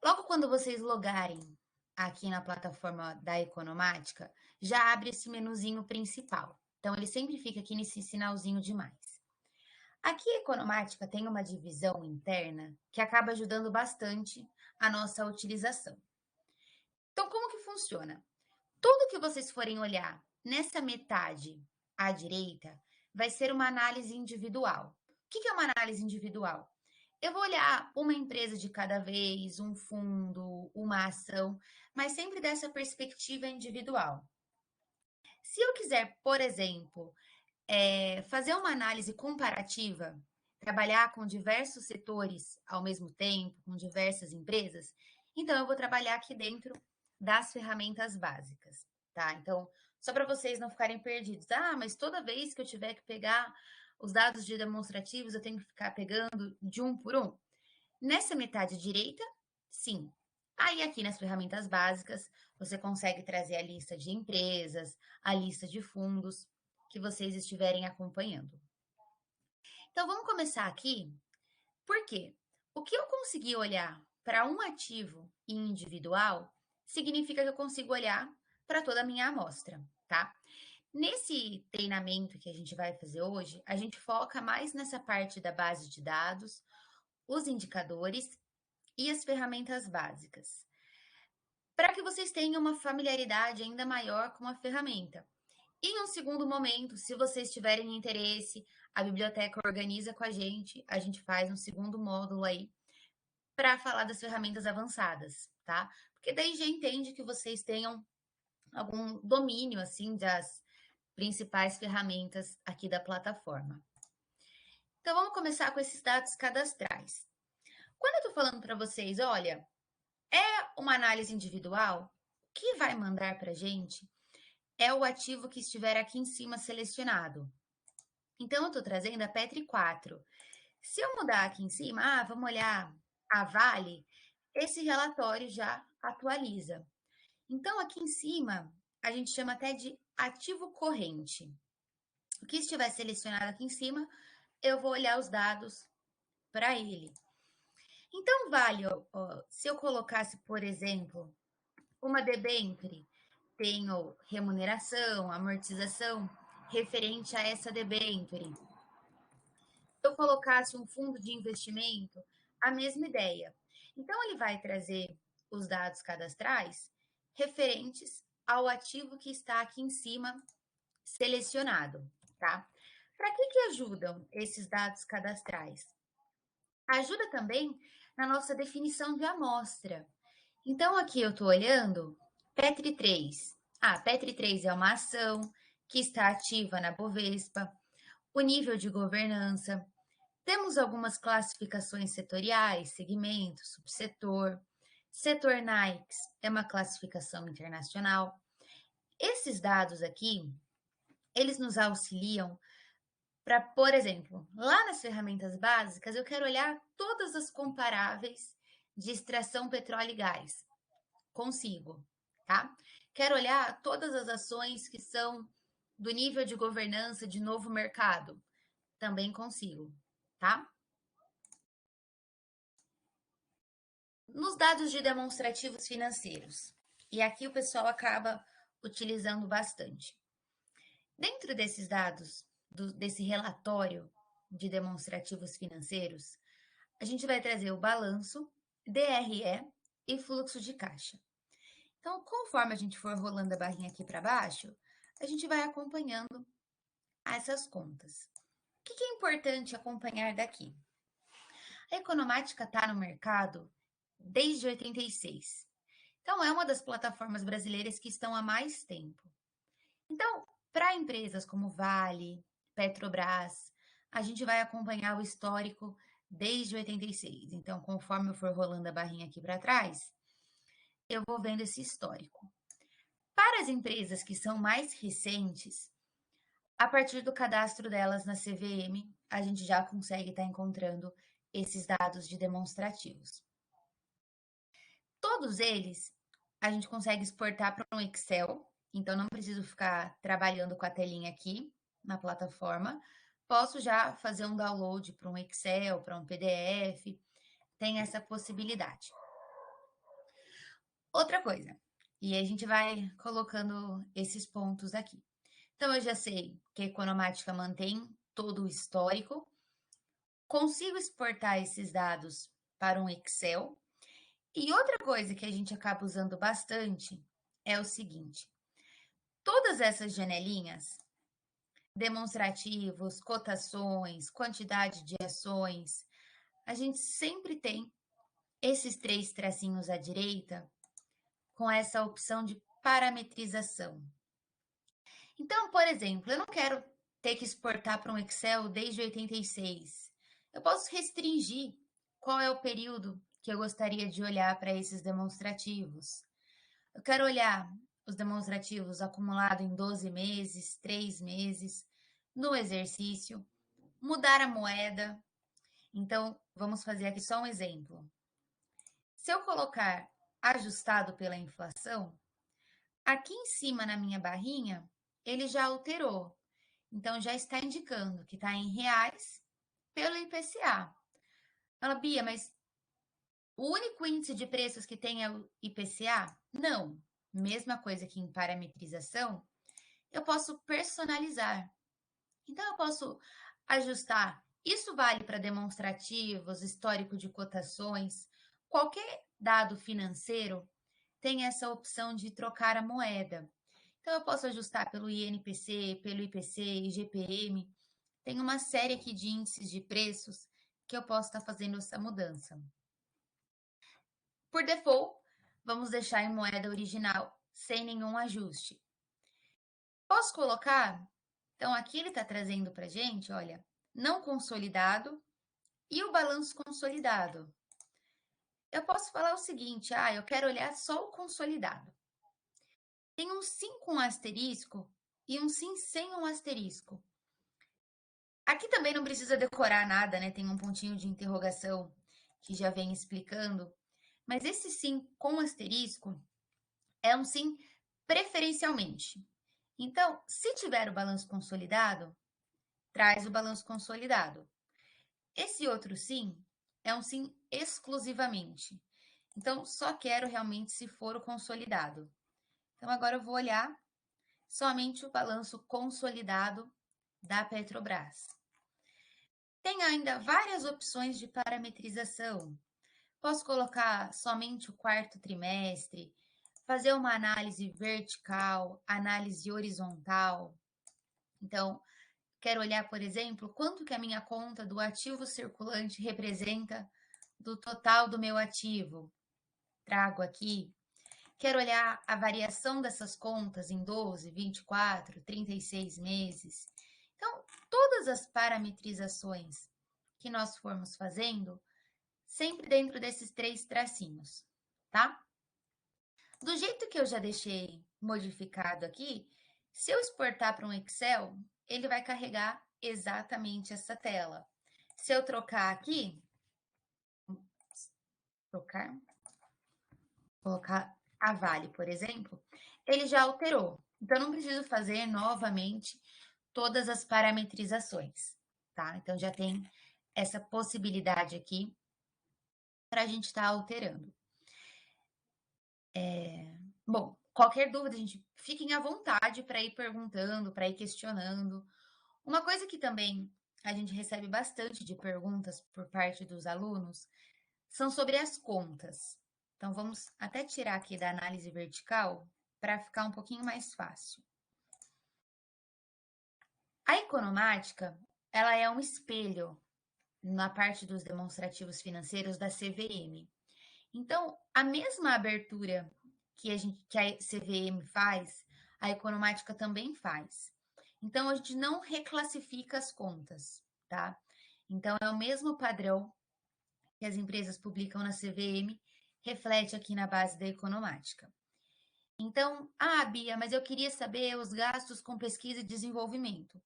Logo quando vocês logarem aqui na plataforma da Economática, já abre esse menuzinho principal. Então, ele sempre fica aqui nesse sinalzinho de mais. Aqui a Economática tem uma divisão interna que acaba ajudando bastante a nossa utilização. Então, como que funciona? Tudo que vocês forem olhar nessa metade à direita vai ser uma análise individual. O que é uma análise individual? Eu vou olhar uma empresa de cada vez, um fundo, uma ação, mas sempre dessa perspectiva individual. Se eu quiser, por exemplo, fazer uma análise comparativa, trabalhar com diversos setores ao mesmo tempo, com diversas empresas, então eu vou trabalhar aqui dentro das ferramentas básicas, tá? Então, só para vocês não ficarem perdidos. Ah, mas toda vez que eu tiver que pegar os dados de demonstrativos, eu tenho que ficar pegando de um por um? Nessa metade direita, sim. Aí aqui nas ferramentas básicas, você consegue trazer a lista de empresas, a lista de fundos que vocês estiverem acompanhando. Então vamos começar aqui. Por quê? O que eu consegui olhar para um ativo individual significa que eu consigo olhar para toda a minha amostra, tá? Nesse treinamento que a gente vai fazer hoje, a gente foca mais nessa parte da base de dados, os indicadores e as ferramentas básicas, para que vocês tenham uma familiaridade ainda maior com a ferramenta. E em um segundo momento, se vocês tiverem interesse, a biblioteca organiza com a gente faz um segundo módulo aí para falar das ferramentas avançadas, tá? Porque daí já entende que vocês tenham algum domínio assim das principais ferramentas aqui da plataforma. Então vamos começar com esses dados cadastrais. Quando eu estou falando para vocês, olha, uma análise individual, o que vai mandar para a gente é o ativo que estiver aqui em cima selecionado. Então, eu estou trazendo a Petri 4. Se eu mudar aqui em cima, vamos olhar a Vale, esse relatório já atualiza. Então, aqui em cima, a gente chama até de ativo corrente. O que estiver selecionado aqui em cima, eu vou olhar os dados para ele. Então, Vale, se eu colocasse, por exemplo, uma debênture, tenho remuneração, amortização referente a essa debênture. Se eu colocasse um fundo de investimento, a mesma ideia. Então, ele vai trazer os dados cadastrais referentes ao ativo que está aqui em cima selecionado, tá? Para que ajudam esses dados cadastrais? Ajuda também na nossa definição de amostra. Então, aqui eu estou olhando Petri 3. Petri 3 é uma ação que está ativa na Bovespa, o nível de governança. Temos algumas classificações setoriais, segmento, subsetor. Setor Nikes é uma classificação internacional. Esses dados aqui, eles nos auxiliam para, por exemplo, lá nas ferramentas básicas, eu quero olhar todas as comparáveis de extração petróleo e gás. Consigo, tá? Quero olhar todas as ações que são do nível de governança de novo mercado. Também consigo, tá? Nos dados de demonstrativos financeiros, e aqui o pessoal acaba utilizando bastante. Dentro desses dados, desse relatório de demonstrativos financeiros, a gente vai trazer o balanço, DRE e fluxo de caixa. Então, conforme a gente for rolando a barrinha aqui para baixo, a gente vai acompanhando essas contas. O que é importante acompanhar daqui? A Economática está no mercado desde 86. Então, é uma das plataformas brasileiras que estão há mais tempo. Então, para empresas como Vale, Petrobras, a gente vai acompanhar o histórico desde 86. Então, conforme eu for rolando a barrinha aqui para trás, eu vou vendo esse histórico. Para as empresas que são mais recentes, a partir do cadastro delas na CVM, a gente já consegue estar encontrando esses dados de demonstrativos. Todos eles a gente consegue exportar para um Excel, então não preciso ficar trabalhando com a telinha aqui na plataforma. Posso já fazer um download para um Excel, para um PDF, tem essa possibilidade. Outra coisa, e a gente vai colocando esses pontos aqui. Então, eu já sei que a Economática mantém todo o histórico, consigo exportar esses dados para um Excel. E outra coisa que a gente acaba usando bastante é o seguinte: todas essas janelinhas, demonstrativos, cotações, quantidade de ações, a gente sempre tem esses três tracinhos à direita com essa opção de parametrização. Então, por exemplo, eu não quero ter que exportar para um Excel desde 86. Eu posso restringir qual é o período que eu gostaria de olhar para esses demonstrativos. Eu quero olhar os demonstrativos acumulados em 12 meses, 3 meses, no exercício, mudar a moeda. Então, vamos fazer aqui só um exemplo. Se eu colocar ajustado pela inflação, aqui em cima na minha barrinha, ele já alterou. Então, já está indicando que está em reais pelo IPCA. Fala, Bia, mas o único índice de preços que tem é o IPCA? Não. Mesma coisa que em parametrização, eu posso personalizar. Então, eu posso ajustar. Isso vale para demonstrativos, histórico de cotações. Qualquer dado financeiro tem essa opção de trocar a moeda. Então, eu posso ajustar pelo INPC, pelo IPC, IGPM. Tem uma série aqui de índices de preços que eu posso estar fazendo essa mudança. Por default, vamos deixar em moeda original, sem nenhum ajuste. Posso colocar? Então, aqui ele está trazendo para a gente, olha, não consolidado e o balanço consolidado. Eu posso falar o seguinte, eu quero olhar só o consolidado. Tem um sim com asterisco e um sim sem um asterisco. Aqui também não precisa decorar nada, né? Tem um pontinho de interrogação que já vem explicando. Mas esse sim com asterisco é um sim preferencialmente. Então, se tiver o balanço consolidado, traz o balanço consolidado. Esse outro sim é um sim exclusivamente. Então, só quero realmente se for o consolidado. Então, agora eu vou olhar somente o balanço consolidado da Petrobras. Tem ainda várias opções de parametrização. Posso colocar somente o quarto trimestre, fazer uma análise vertical, análise horizontal. Então, quero olhar, por exemplo, quanto que a minha conta do ativo circulante representa do total do meu ativo. Trago aqui. Quero olhar a variação dessas contas em 12, 24, 36 meses. Então, todas as parametrizações que nós formos fazendo, sempre dentro desses três tracinhos, tá? Do jeito que eu já deixei modificado aqui, se eu exportar para um Excel, ele vai carregar exatamente essa tela. Se eu trocar aqui, colocar a Vale, por exemplo, ele já alterou. Então, não preciso fazer novamente todas as parametrizações, tá? Então, já tem essa possibilidade aqui para a gente estar alterando. Bom, qualquer dúvida, gente, fiquem à vontade para ir perguntando, para ir questionando. Uma coisa que também a gente recebe bastante de perguntas por parte dos alunos são sobre as contas. Então, vamos até tirar aqui da análise vertical para ficar um pouquinho mais fácil. A economática, ela é um espelho na parte dos demonstrativos financeiros da CVM. Então, a mesma abertura que a CVM faz, a economática também faz. Então, a gente não reclassifica as contas, tá? Então, é o mesmo padrão que as empresas publicam na CVM, reflete aqui na base da economática. Então, Bia, mas eu queria saber os gastos com pesquisa e desenvolvimento.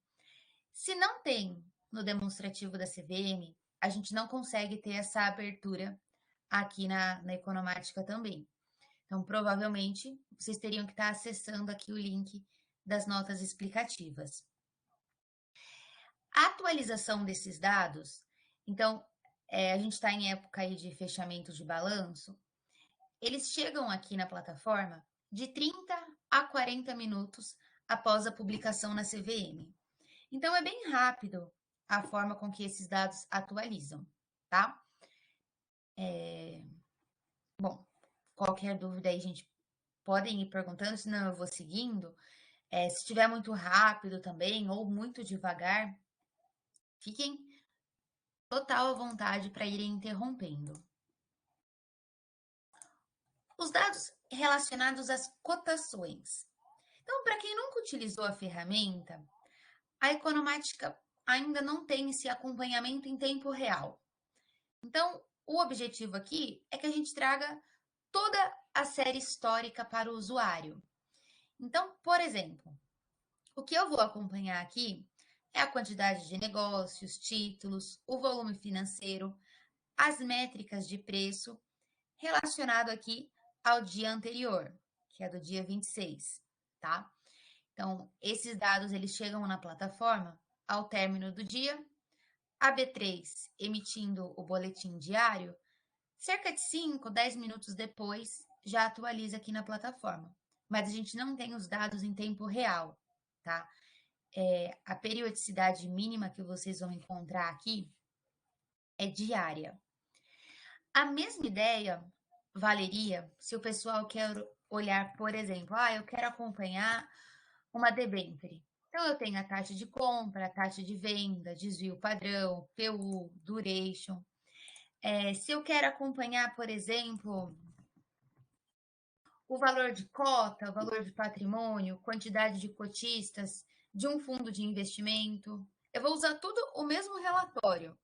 Se não tem no demonstrativo da CVM, a gente não consegue ter essa abertura aqui na economática também. Então, provavelmente, vocês teriam que estar acessando aqui o link das notas explicativas. A atualização desses dados, então, a gente está em época aí de fechamento de balanço, eles chegam aqui na plataforma de 30 a 40 minutos após a publicação na CVM. Então, é bem rápido a forma com que esses dados atualizam, tá? Bom, qualquer dúvida aí, gente, podem ir perguntando, senão eu vou seguindo. Se estiver muito rápido também ou muito devagar, fiquem total à vontade para irem interrompendo. Os dados relacionados às cotações. Então, para quem nunca utilizou a ferramenta, a Economática ainda não tem esse acompanhamento em tempo real. Então, o objetivo aqui é que a gente traga toda a série histórica para o usuário. Então, por exemplo, o que eu vou acompanhar aqui é a quantidade de negócios, títulos, o volume financeiro, as métricas de preço relacionado aqui ao dia anterior, que é do dia 26, tá? Então, esses dados eles chegam na plataforma ao término do dia, a B3 emitindo o boletim diário, cerca de 5, 10 minutos depois já atualiza aqui na plataforma. Mas a gente não tem os dados em tempo real, tá? A periodicidade mínima que vocês vão encontrar aqui é diária. A mesma ideia valeria se o pessoal quer olhar, por exemplo, eu quero acompanhar uma debênture. Então, eu tenho a taxa de compra, a taxa de venda, desvio padrão, PU, duration. Se eu quero acompanhar, por exemplo, o valor de cota, o valor de patrimônio, quantidade de cotistas de um fundo de investimento, eu vou usar tudo o mesmo relatório.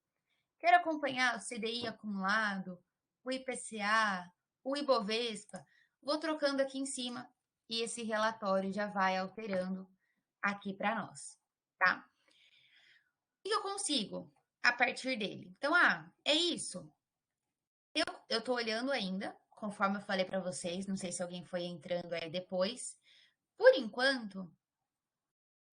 Quero acompanhar o CDI acumulado, o IPCA, o Ibovespa, vou trocando aqui em cima e esse relatório já vai alterando aqui para nós, tá? O que eu consigo a partir dele? Então, é isso. Eu tô olhando ainda, conforme eu falei para vocês, não sei se alguém foi entrando aí depois. Por enquanto,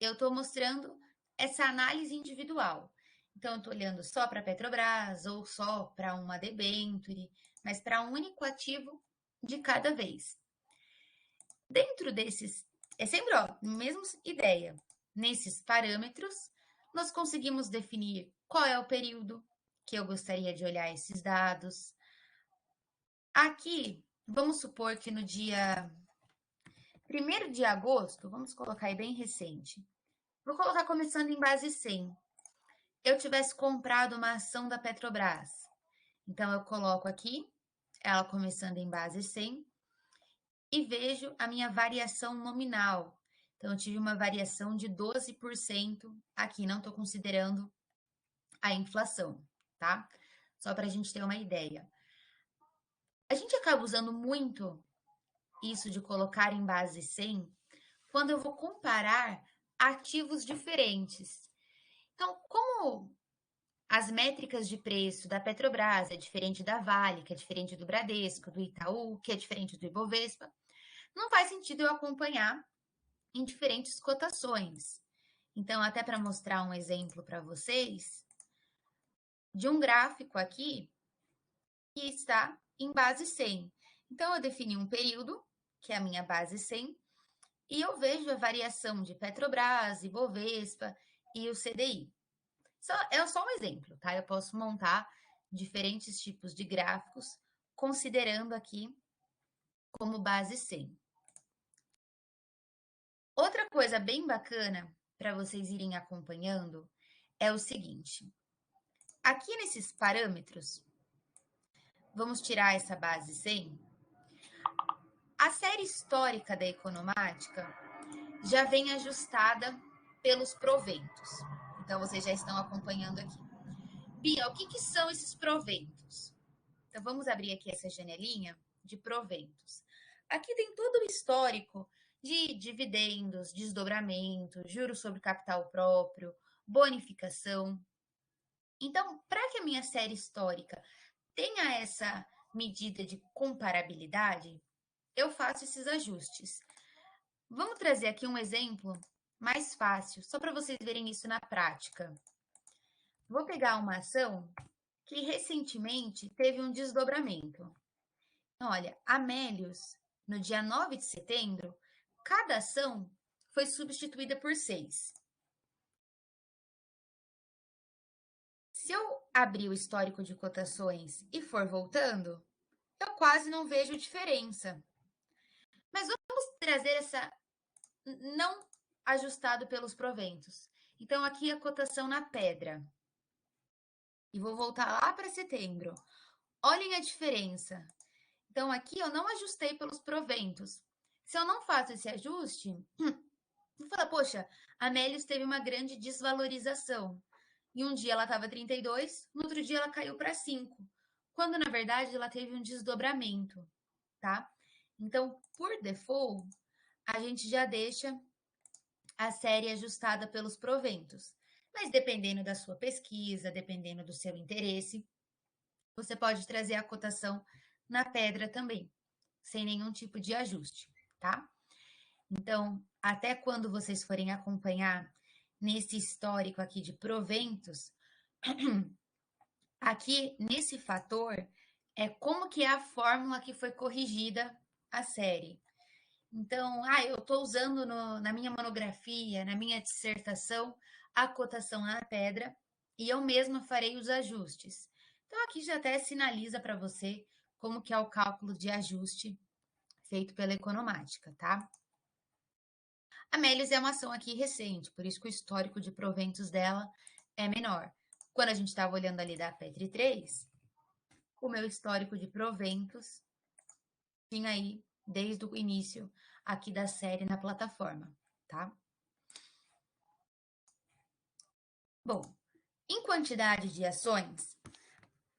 eu estou mostrando essa análise individual. Então, eu estou olhando só para a Petrobras ou só para uma debênture, mas para um único ativo de cada vez. Dentro desses, é sempre a mesma ideia. Nesses parâmetros, nós conseguimos definir qual é o período que eu gostaria de olhar esses dados. Aqui, vamos supor que no dia 1º de agosto, vamos colocar aí bem recente, vou colocar começando em base 100. Eu tivesse comprado uma ação da Petrobras. Então, eu coloco aqui, ela começando em base 100, e vejo a minha variação nominal. Então, eu tive uma variação de 12% aqui, não estou considerando a inflação, tá? Só para a gente ter uma ideia. A gente acaba usando muito isso de colocar em base 100 quando eu vou comparar ativos diferentes. Então, como as métricas de preço da Petrobras é diferente da Vale, que é diferente do Bradesco, do Itaú, que é diferente do Ibovespa, não faz sentido eu acompanhar em diferentes cotações. Então, até para mostrar um exemplo para vocês, de um gráfico aqui que está em base 100. Então, eu defini um período, que é a minha base 100, e eu vejo a variação de Petrobras, Ibovespa e o CDI. É só um exemplo, tá? Eu posso montar diferentes tipos de gráficos, considerando aqui como base 100. Outra coisa bem bacana para vocês irem acompanhando é o seguinte. Aqui nesses parâmetros, vamos tirar essa base 100. A série histórica da Economática já vem ajustada pelos proventos. Então, vocês já estão acompanhando aqui. Bia, o que são esses proventos? Então, vamos abrir aqui essa janelinha de proventos. Aqui tem todo o histórico de dividendos, desdobramento, juros sobre capital próprio, bonificação. Então, para que a minha série histórica tenha essa medida de comparabilidade, eu faço esses ajustes. Vamos trazer aqui um exemplo mais fácil, só para vocês verem isso na prática. Vou pegar uma ação que recentemente teve um desdobramento. Olha, Amélios, no dia 9 de setembro, cada ação foi substituída por 6. Se eu abrir o histórico de cotações e for voltando, eu quase não vejo diferença. Mas vamos trazer essa não ajustado pelos proventos. Então, aqui a cotação na pedra. E vou voltar lá para setembro. Olhem a diferença. Então, aqui eu não ajustei pelos proventos. Se eu não faço esse ajuste, vou falar, poxa, a Melius teve uma grande desvalorização. E um dia ela estava 32, no outro dia ela caiu para 5. Quando, na verdade, ela teve um desdobramento, tá? Então, por default, a gente já deixa a série ajustada pelos proventos. Mas dependendo da sua pesquisa, dependendo do seu interesse, você pode trazer a cotação na pedra também, sem nenhum tipo de ajuste, tá? Então, até quando vocês forem acompanhar nesse histórico aqui de proventos, aqui nesse fator é como que é a fórmula que foi corrigida a série. Então, eu estou usando na minha monografia, na minha dissertação, a cotação na pedra e eu mesma farei os ajustes. Então, aqui já até sinaliza para você como que é o cálculo de ajuste feito pela economática, tá? A Melius é uma ação aqui recente, por isso que o histórico de proventos dela é menor. Quando a gente estava olhando ali da Petri 3, o meu histórico de proventos tinha aí desde o início aqui da série na plataforma, tá? Bom, em quantidade de ações,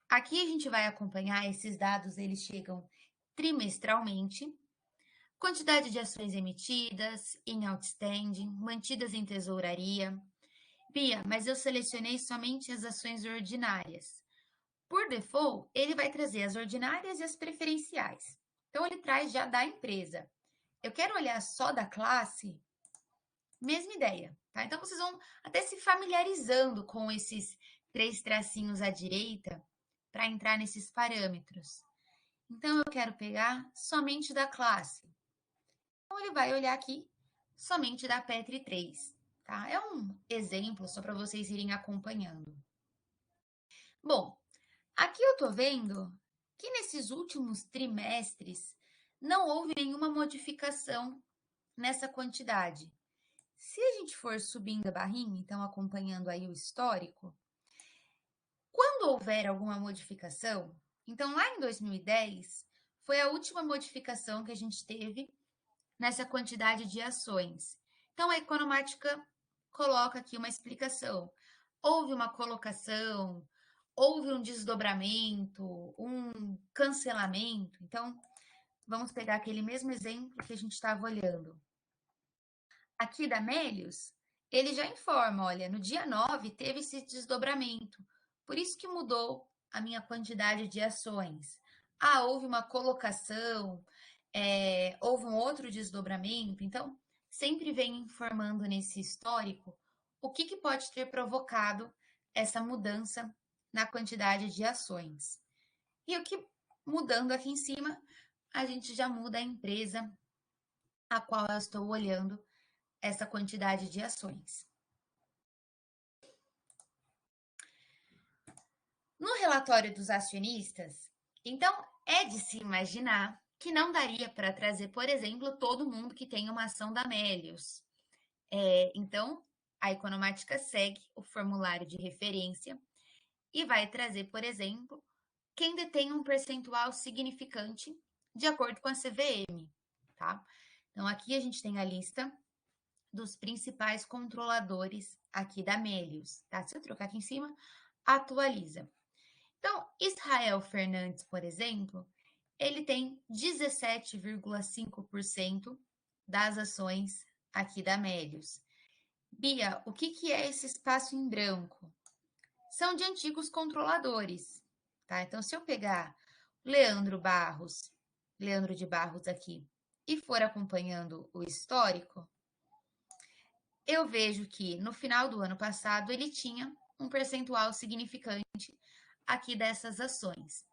aqui a gente vai acompanhar esses dados, eles chegam trimestralmente. Quantidade de ações emitidas, em outstanding, mantidas em tesouraria. Bia, mas eu selecionei somente as ações ordinárias. Por default, ele vai trazer as ordinárias e as preferenciais. Então, ele traz já da empresa. Eu quero olhar só da classe, mesma ideia, tá? Então, vocês vão até se familiarizando com esses 3 tracinhos à direita para entrar nesses parâmetros. Então, eu quero pegar somente da classe. Então, ele vai olhar aqui somente da Petri 3, tá? É um exemplo só para vocês irem acompanhando. Bom, aqui eu tô vendo que nesses últimos trimestres não houve nenhuma modificação nessa quantidade. Se a gente for subindo a barrinha, então acompanhando aí o histórico, quando houver alguma modificação, então lá em 2010 foi a última modificação que a gente teve nessa quantidade de ações. Então a economática coloca aqui uma explicação. Houve uma colocação, houve um desdobramento, um cancelamento. Então, vamos pegar aquele mesmo exemplo que a gente estava olhando. Aqui da Melius, ele já informa, olha, no dia 9 teve esse desdobramento, por isso que mudou a minha quantidade de ações. Houve uma colocação, houve um outro desdobramento, então sempre vem informando nesse histórico o que pode ter provocado essa mudança na quantidade de ações. E o que, mudando aqui em cima, a gente já muda a empresa a qual eu estou olhando essa quantidade de ações. No relatório dos acionistas, então é de se imaginar que não daria para trazer, por exemplo, todo mundo que tem uma ação da Melius. Então, a economática segue o formulário de referência e vai trazer, por exemplo, quem detém um percentual significante de acordo com a CVM, tá? Então, aqui a gente tem a lista dos principais controladores aqui da Melius, tá? Se eu trocar aqui em cima, atualiza. Então, Israel Fernandes, por exemplo, ele tem 17,5% das ações aqui da Melius. Bia, o que é esse espaço em branco? São de antigos controladores, tá? Então, se eu pegar Leandro de Barros aqui, e for acompanhando o histórico, eu vejo que no final do ano passado ele tinha um percentual significante aqui dessas ações.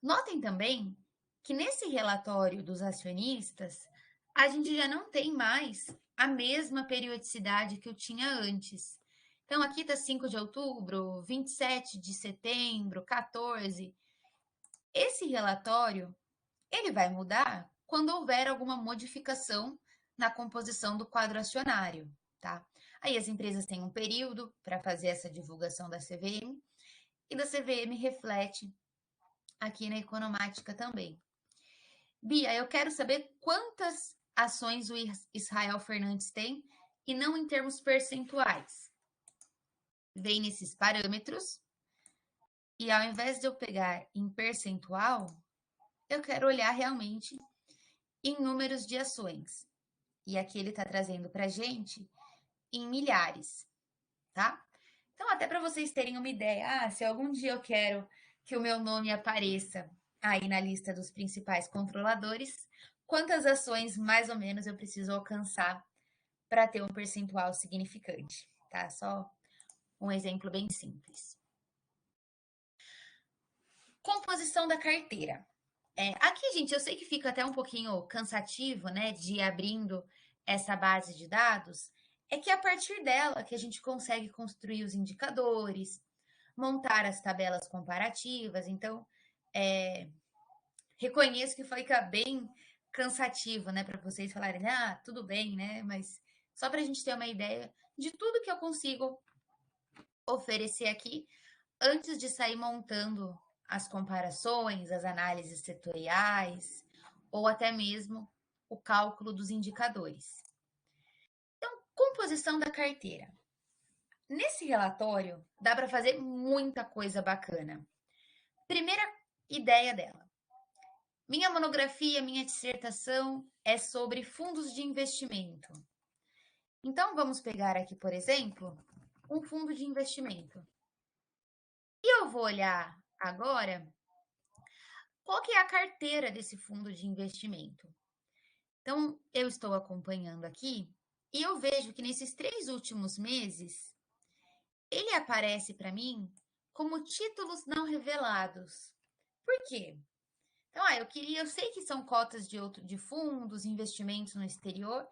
Notem também que nesse relatório dos acionistas, a gente já não tem mais a mesma periodicidade que eu tinha antes. Então, aqui está 5 de outubro, 27 de setembro, 14. Esse relatório, ele vai mudar quando houver alguma modificação na composição do quadro acionário, tá? Aí as empresas têm um período para fazer essa divulgação da CVM, e da CVM reflete aqui na Economática também. Bia, eu quero saber quantas ações o Israel Fernandes tem e não em termos percentuais. Vem nesses parâmetros e ao invés de eu pegar em percentual, eu quero olhar realmente em números de ações. E aqui ele está trazendo para a gente em milhares, tá? Então, até para vocês terem uma ideia, se algum dia eu quero que o meu nome apareça aí na lista dos principais controladores, quantas ações mais ou menos eu preciso alcançar para ter um percentual significante, tá? Só um exemplo bem simples. Composição da carteira. Aqui, gente, eu sei que fica até um pouquinho cansativo, né, de ir abrindo essa base de dados, é que é a partir dela que a gente consegue construir os indicadores, montar as tabelas comparativas. Então, reconheço que fica bem cansativo, né, para vocês falarem, tudo bem, né, mas só para a gente ter uma ideia de tudo que eu consigo oferecer aqui antes de sair montando as comparações, as análises setoriais ou até mesmo o cálculo dos indicadores. Então, composição da carteira. Nesse relatório, dá para fazer muita coisa bacana. Primeira ideia dela. Minha monografia, minha dissertação é sobre fundos de investimento. Então, vamos pegar aqui, por exemplo, um fundo de investimento. E eu vou olhar agora qual que é a carteira desse fundo de investimento. Então, eu estou acompanhando aqui e eu vejo que nesses 3 últimos meses, ele aparece para mim como títulos não revelados. Por quê? Então, eu sei que são cotas de fundos, investimentos no exterior,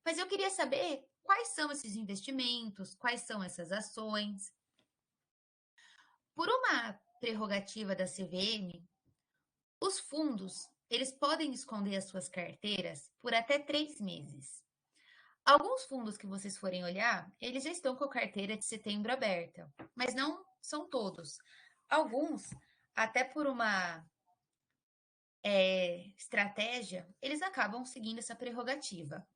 mas eu queria saber quais são esses investimentos, quais são essas ações. Por uma prerrogativa da CVM, os fundos, eles podem esconder as suas carteiras por até 3 meses. Alguns fundos que vocês forem olhar, eles já estão com a carteira de setembro aberta, mas não são todos. Alguns, até por uma estratégia, eles acabam seguindo essa prerrogativa.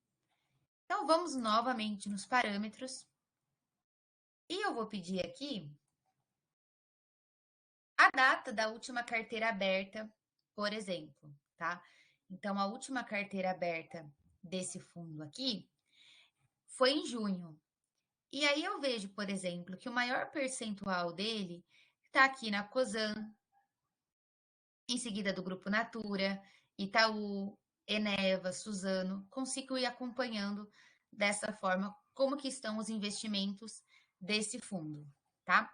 Então, vamos novamente nos parâmetros. E eu vou pedir aqui a data da última carteira aberta, por exemplo, tá? Então, a última carteira aberta desse fundo aqui foi em junho. E aí eu vejo, por exemplo, que o maior percentual dele está aqui na Cosan, em seguida do Grupo Natura, Itaú, Eneva, Suzano. Consigo ir acompanhando dessa forma como que estão os investimentos desse fundo, tá?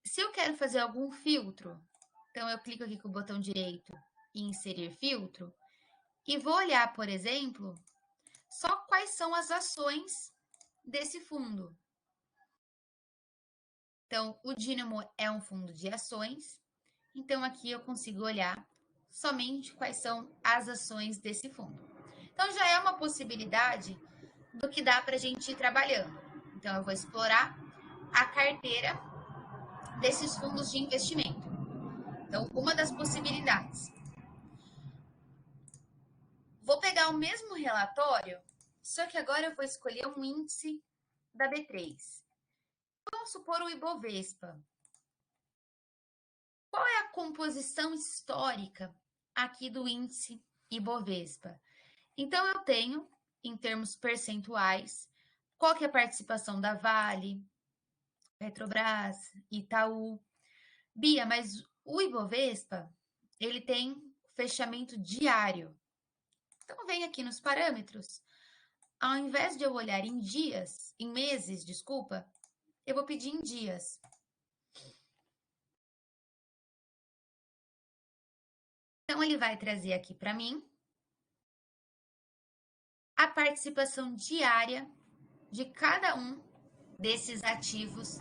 Se eu quero fazer algum filtro, então eu clico aqui com o botão direito em inserir filtro e vou olhar, por exemplo, só quais são as ações desse fundo. Então, o Dínamo é um fundo de ações, então aqui eu consigo olhar somente quais são as ações desse fundo. Então, já é uma possibilidade do que dá para a gente ir trabalhando. Então, eu vou explorar a carteira desses fundos de investimento. Então, uma das possibilidades. Vou pegar o mesmo relatório, só que agora eu vou escolher um índice da B3. Vamos supor o Ibovespa. Qual é a composição histórica aqui do índice Ibovespa? Então, eu tenho, em termos percentuais, qual que é a participação da Vale, Petrobras, Itaú. Bia, mas o Ibovespa, ele tem fechamento diário. Então, vem aqui nos parâmetros. Ao invés de eu olhar em dias, em meses, desculpa, eu vou pedir em dias. Então, ele vai trazer aqui para mim a participação diária de cada um desses ativos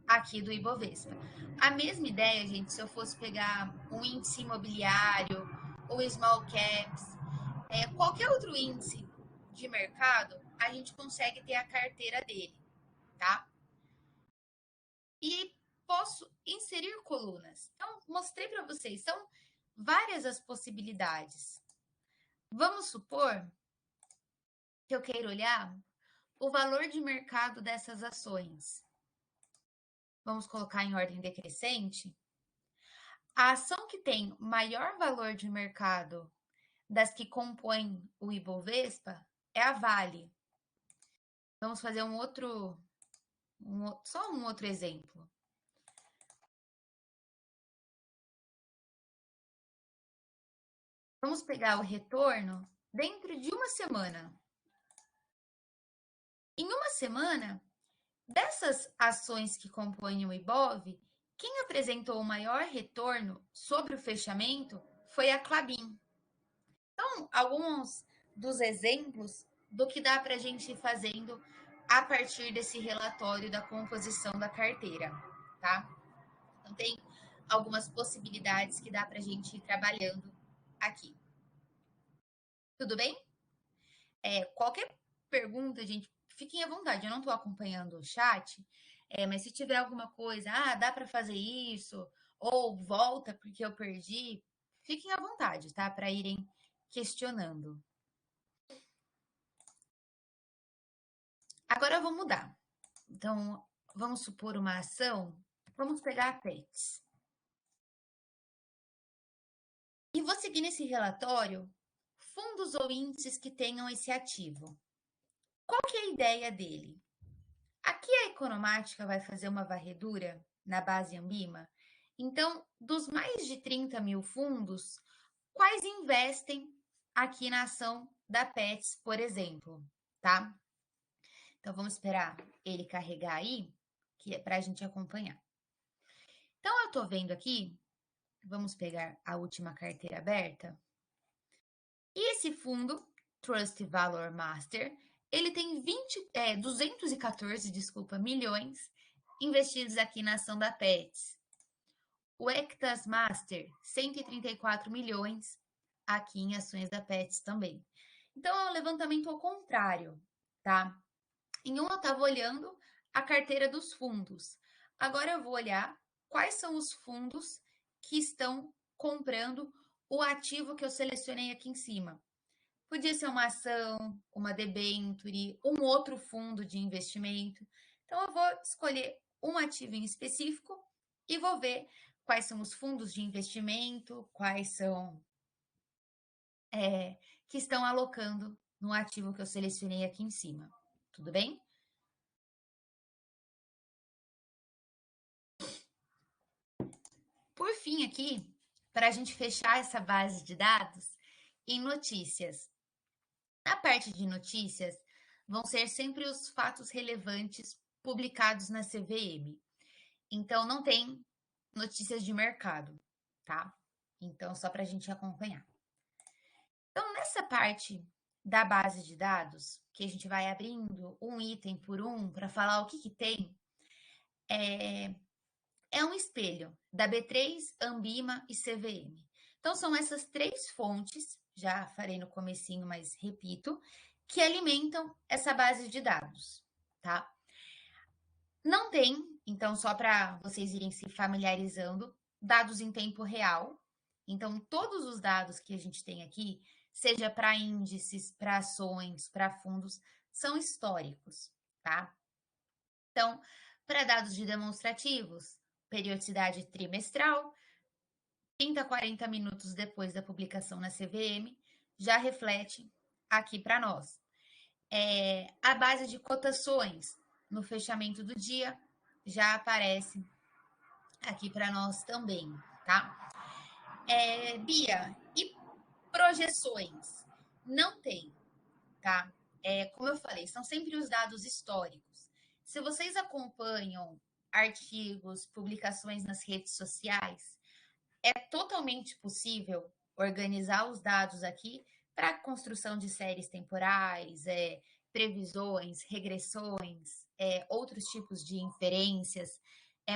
aqui do Ibovespa. A mesma ideia, gente, se eu fosse pegar um índice imobiliário ou small caps, qualquer outro índice de mercado, a gente consegue ter a carteira dele, tá? E posso inserir colunas. Então, mostrei para vocês, são várias as possibilidades. Vamos supor que eu queira olhar o valor de mercado dessas ações. Vamos colocar em ordem decrescente. A ação que tem maior valor de mercado das que compõem o Ibovespa é a Vale. Vamos fazer só um outro exemplo. Vamos pegar o retorno dentro de uma semana. Em uma semana, dessas ações que compõem o Ibov, quem apresentou o maior retorno sobre o fechamento foi a Klabin. Então, alguns dos exemplos do que dá para a gente ir fazendo a partir desse relatório da composição da carteira, tá? Então, tem algumas possibilidades que dá para a gente ir trabalhando aqui. Tudo bem? Qualquer pergunta, gente, fiquem à vontade. Eu não estou acompanhando o chat, mas se tiver alguma coisa, dá para fazer isso, ou volta porque eu perdi, fiquem à vontade, tá? Para irem questionando. Agora eu vou mudar. Então, vamos supor uma ação, vamos pegar a Pets. E vou seguir nesse relatório fundos ou índices que tenham esse ativo. Qual que é a ideia dele? Aqui a Economática vai fazer uma varredura na base Ambima. Então, dos mais de 30 mil fundos, quais investem aqui na ação da Pets, por exemplo, tá? Então, vamos esperar ele carregar aí, que é para a gente acompanhar. Então, eu estou vendo aqui, vamos pegar a última carteira aberta. E esse fundo, Trust Valor Master, ele tem 214, milhões investidos aqui na ação da Pets. O Ectas Master, 134 milhões aqui em ações da Pets também. Então, é um levantamento ao contrário, tá? Em um eu estava olhando a carteira dos fundos. Agora eu vou olhar quais são os fundos que estão comprando o ativo que eu selecionei aqui em cima. Podia ser uma ação, uma debenture, um outro fundo de investimento. Então, eu vou escolher um ativo em específico e vou ver quais são os fundos de investimento, quais são que estão alocando no ativo que eu selecionei aqui em cima. Tudo bem? Por fim, aqui, para a gente fechar essa base de dados, em notícias. Na parte de notícias, vão ser sempre os fatos relevantes publicados na CVM. Então, não tem notícias de mercado, tá? Então, só para a gente acompanhar. Então, nessa parte da base de dados, que a gente vai abrindo um item por um para falar o que tem, é um espelho da B3, Ambima e CVM. Então, são essas três fontes, já falei no comecinho, mas repito, que alimentam essa base de dados, tá? Não tem, então, só para vocês irem se familiarizando, dados em tempo real. Então, todos os dados que a gente tem aqui, seja para índices, para ações, para fundos, são históricos, tá? Então, para dados de demonstrativos, periodicidade trimestral, 30 a 40 minutos depois da publicação na CVM, já reflete aqui para nós. A base de cotações no fechamento do dia já aparece aqui para nós também, tá? Bia, e projeções? Não tem, tá? Como eu falei, são sempre os dados históricos. Se vocês acompanham artigos, publicações nas redes sociais, é totalmente possível organizar os dados aqui para construção de séries temporais, previsões, regressões, outros tipos de inferências,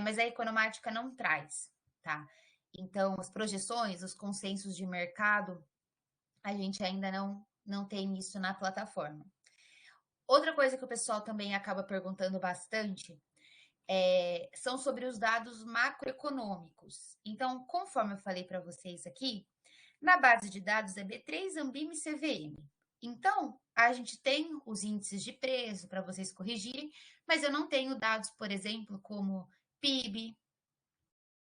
mas a economática não traz, tá? Então, as projeções, os consensos de mercado, a gente ainda não tem isso na plataforma. Outra coisa que o pessoal também acaba perguntando bastante são sobre os dados macroeconômicos. Então, conforme eu falei para vocês aqui, na base de dados é B3, Ambima e CVM. Então, a gente tem os índices de preço para vocês corrigirem, mas eu não tenho dados, por exemplo, como PIB,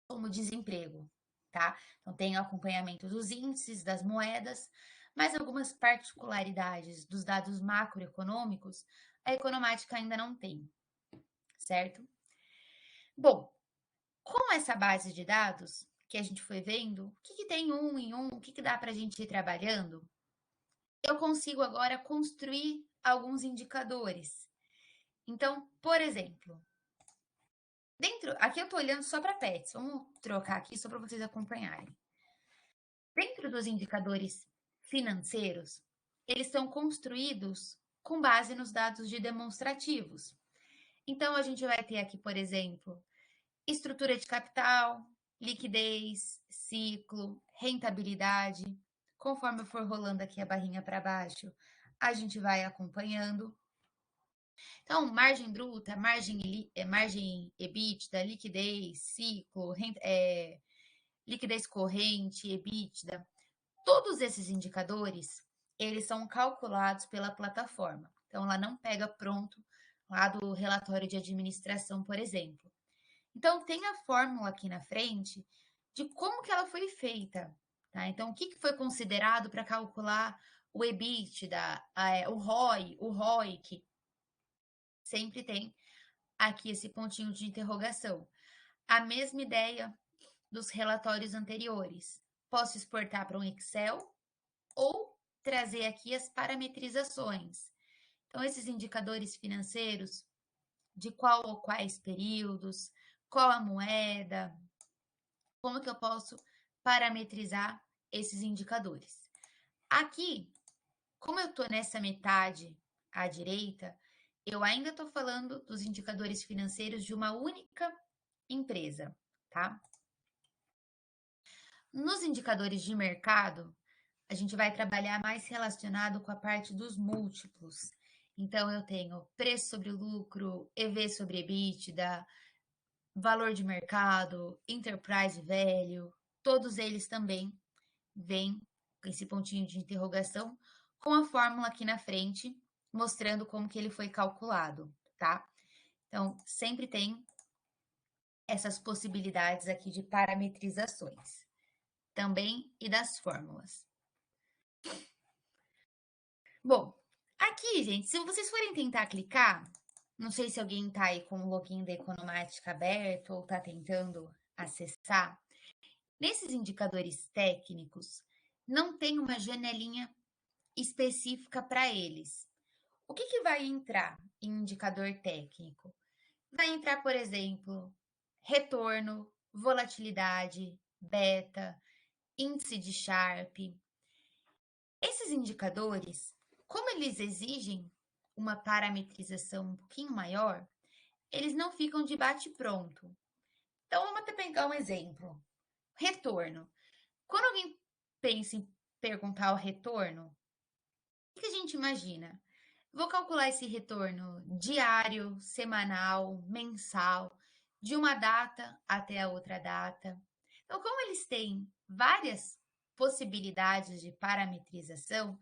como desemprego, tá? Então, tenho acompanhamento dos índices, das moedas, mas algumas particularidades dos dados macroeconômicos, a economática ainda não tem, certo? Bom, com essa base de dados que a gente foi vendo, o que tem em um, o que dá para a gente ir trabalhando, eu consigo agora construir alguns indicadores. Então, por exemplo, aqui eu estou olhando só para pets, vamos trocar aqui só para vocês acompanharem. Dentro dos indicadores financeiros, eles são construídos com base nos dados de demonstrativos. Então, a gente vai ter aqui, por exemplo, estrutura de capital, liquidez, ciclo, rentabilidade. Conforme eu for rolando aqui a barrinha para baixo, a gente vai acompanhando. Então, margem bruta, margem EBITDA, liquidez, ciclo, liquidez corrente, EBITDA, todos esses indicadores, eles são calculados pela plataforma. Então, ela não pega pronto lá do relatório de administração, por exemplo. Então, tem a fórmula aqui na frente de como que ela foi feita, tá? Então, o que foi considerado para calcular o EBITDA, o ROI, o ROIC? Sempre tem aqui esse pontinho de interrogação. A mesma ideia dos relatórios anteriores. Posso exportar para um Excel ou trazer aqui as parametrizações. Então, esses indicadores financeiros, de qual ou quais períodos, qual a moeda, como que eu posso parametrizar esses indicadores. Aqui, como eu estou nessa metade à direita, eu ainda estou falando dos indicadores financeiros de uma única empresa, tá? Nos indicadores de mercado, a gente vai trabalhar mais relacionado com a parte dos múltiplos. Então, eu tenho preço sobre lucro, EV sobre EBITDA, valor de mercado, enterprise value, todos eles também vêm com esse pontinho de interrogação, com a fórmula aqui na frente, mostrando como que ele foi calculado, tá? Então, sempre tem essas possibilidades aqui de parametrizações, também e das fórmulas. Bom, aqui, gente, se vocês forem tentar clicar, não sei se alguém tá aí com o login da Economática aberto ou tá tentando acessar, nesses indicadores técnicos, não tem uma janelinha específica para eles. O que vai entrar em indicador técnico? Vai entrar, por exemplo, retorno, volatilidade, beta, índice de Sharpe. Esses indicadores, como eles exigem uma parametrização um pouquinho maior, eles não ficam de bate-pronto. Então, vamos até pegar um exemplo. Retorno. Quando alguém pensa em perguntar o retorno, o que a gente imagina? Vou calcular esse retorno diário, semanal, mensal, de uma data até a outra data. Então, como eles têm várias possibilidades de parametrização,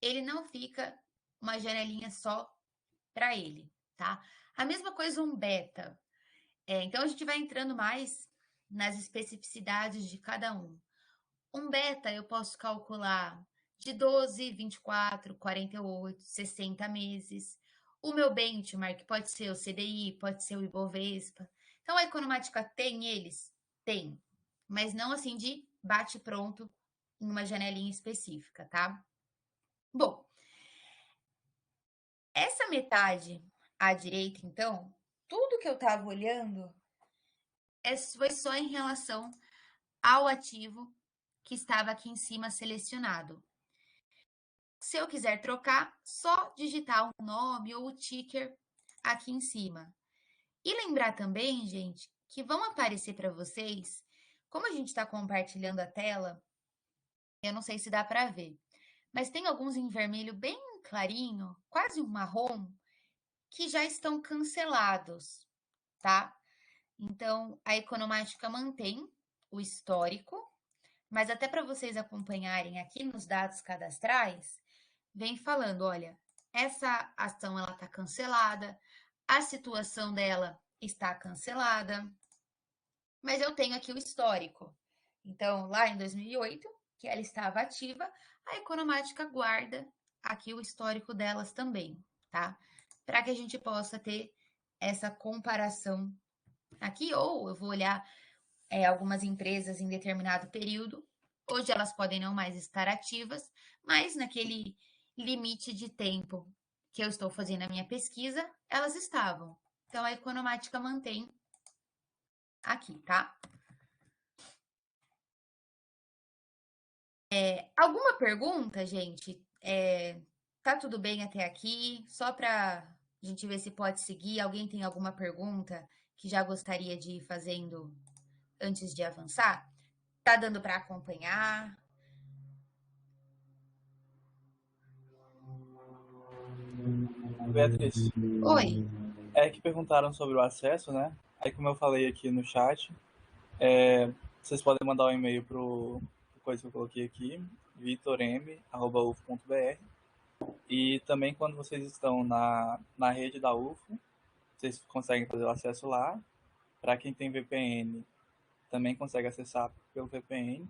ele não fica uma janelinha só para ele, tá? A mesma coisa um beta. Então, a gente vai entrando mais nas especificidades de cada um. Um beta eu posso calcular de 12, 24, 48, 60 meses. O meu benchmark pode ser o CDI, pode ser o Ibovespa. Então, a Economática tem eles? Tem. Mas não assim de bate-pronto em uma janelinha específica, tá? Bom, essa metade à direita, então, tudo que eu estava olhando foi só em relação ao ativo que estava aqui em cima selecionado. Se eu quiser trocar, só digitar o nome ou o ticker aqui em cima. E lembrar também, gente, que vão aparecer para vocês, como a gente está compartilhando a tela, eu não sei se dá para ver, mas tem alguns em vermelho bem clarinho, quase um marrom, que já estão cancelados, tá? Então, a Economática mantém o histórico, mas até para vocês acompanharem aqui nos dados cadastrais, vem falando, olha, essa ação ela está cancelada, a situação dela está cancelada, mas eu tenho aqui o histórico. Então, lá em 2008, que ela estava ativa, a Economática guarda aqui o histórico delas também, tá? Para que a gente possa ter essa comparação aqui, ou eu vou olhar algumas empresas em determinado período. Hoje elas podem não mais estar ativas, mas naquele limite de tempo que eu estou fazendo a minha pesquisa, elas estavam. Então a Economática mantém aqui, tá? Alguma pergunta, gente? Tá tudo bem até aqui? Só para a gente ver se pode seguir. Alguém tem alguma pergunta que já gostaria de ir fazendo antes de avançar? Tá dando para acompanhar? Beatriz, Oi. é que perguntaram sobre o acesso, né? Aí, como eu falei aqui no chat, vocês podem mandar um e-mail pro coisa que eu coloquei aqui, vitorm@uf.br. E também quando vocês estão na rede da UF, vocês conseguem fazer o acesso lá. Para quem tem VPN, também consegue acessar pelo VPN.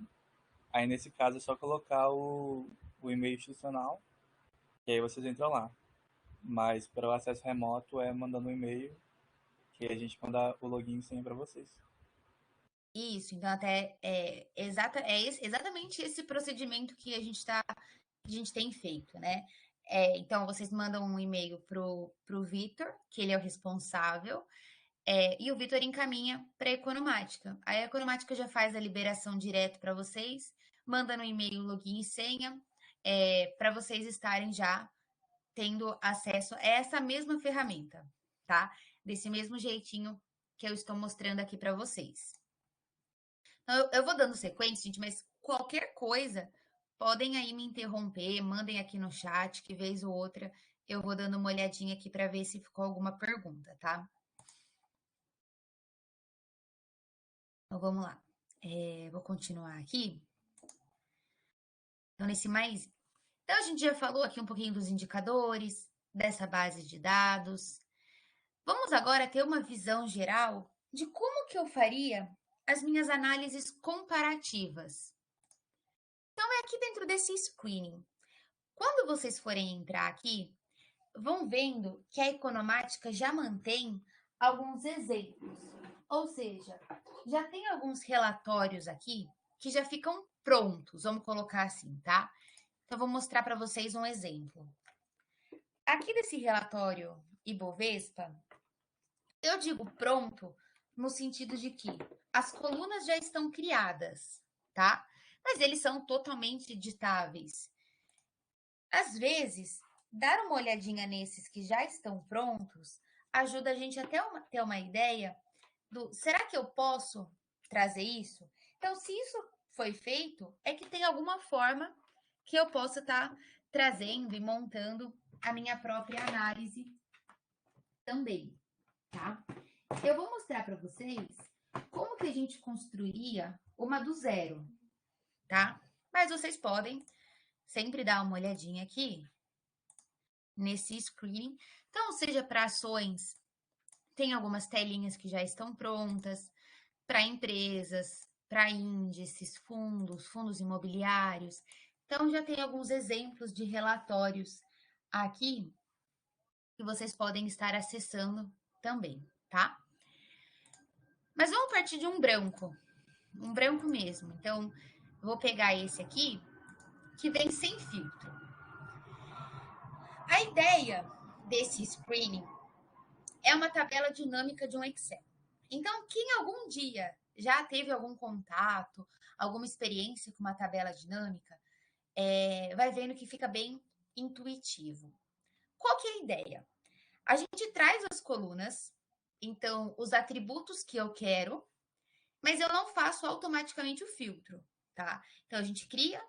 Aí, nesse caso, é só colocar o e-mail institucional, e aí vocês entram lá. Mas para o acesso remoto é mandando um e-mail que a gente manda o login e senha para vocês. Isso, então até exatamente esse procedimento que a gente tem feito, né? Então vocês mandam um e-mail pro Vitor, que ele é o responsável, e o Vitor encaminha para a Economática. Aí a Economática já faz a liberação direto para vocês, manda no e-mail login e senha, para vocês estarem já tendo acesso a essa mesma ferramenta, tá? Desse mesmo jeitinho que eu estou mostrando aqui para vocês. Então, eu vou dando sequência, gente, mas qualquer coisa, podem aí me interromper, mandem aqui no chat, que vez ou outra eu vou dando uma olhadinha aqui para ver se ficou alguma pergunta, tá? Então vamos lá. Vou continuar aqui. Então, Então, a gente já falou aqui um pouquinho dos indicadores, dessa base de dados. Vamos agora ter uma visão geral de como que eu faria as minhas análises comparativas. Então, é aqui dentro desse screening. Quando vocês forem entrar aqui, vão vendo que a Economática já mantém alguns exemplos. Ou seja, já tem alguns relatórios aqui que já ficam prontos, vamos colocar assim, tá? Então, vou mostrar para vocês um exemplo. Aqui desse relatório Ibovespa, eu digo pronto no sentido de que as colunas já estão criadas, tá? Mas eles são totalmente editáveis. Às vezes, dar uma olhadinha nesses que já estão prontos ajuda a gente até ter uma ideia do será que eu posso trazer isso? Então, se isso foi feito, é que tem alguma forma que eu possa estar trazendo e montando a minha própria análise também, tá? Eu vou mostrar para vocês como que a gente construiria uma do zero, tá? Mas vocês podem sempre dar uma olhadinha aqui nesse screening. Então, seja para ações, tem algumas telinhas que já estão prontas, para empresas, para índices, fundos imobiliários. Então, já tem alguns exemplos de relatórios aqui que vocês podem estar acessando também, tá? Mas vamos partir de um branco mesmo. Então, eu vou pegar esse aqui, que vem sem filtro. A ideia desse screening é uma tabela dinâmica de um Excel. Então, quem algum dia já teve algum contato, alguma experiência com uma tabela dinâmica, vai vendo que fica bem intuitivo. Qual que é a ideia? A gente traz as colunas, então os atributos que eu quero, mas eu não faço automaticamente o filtro, tá? Então a gente cria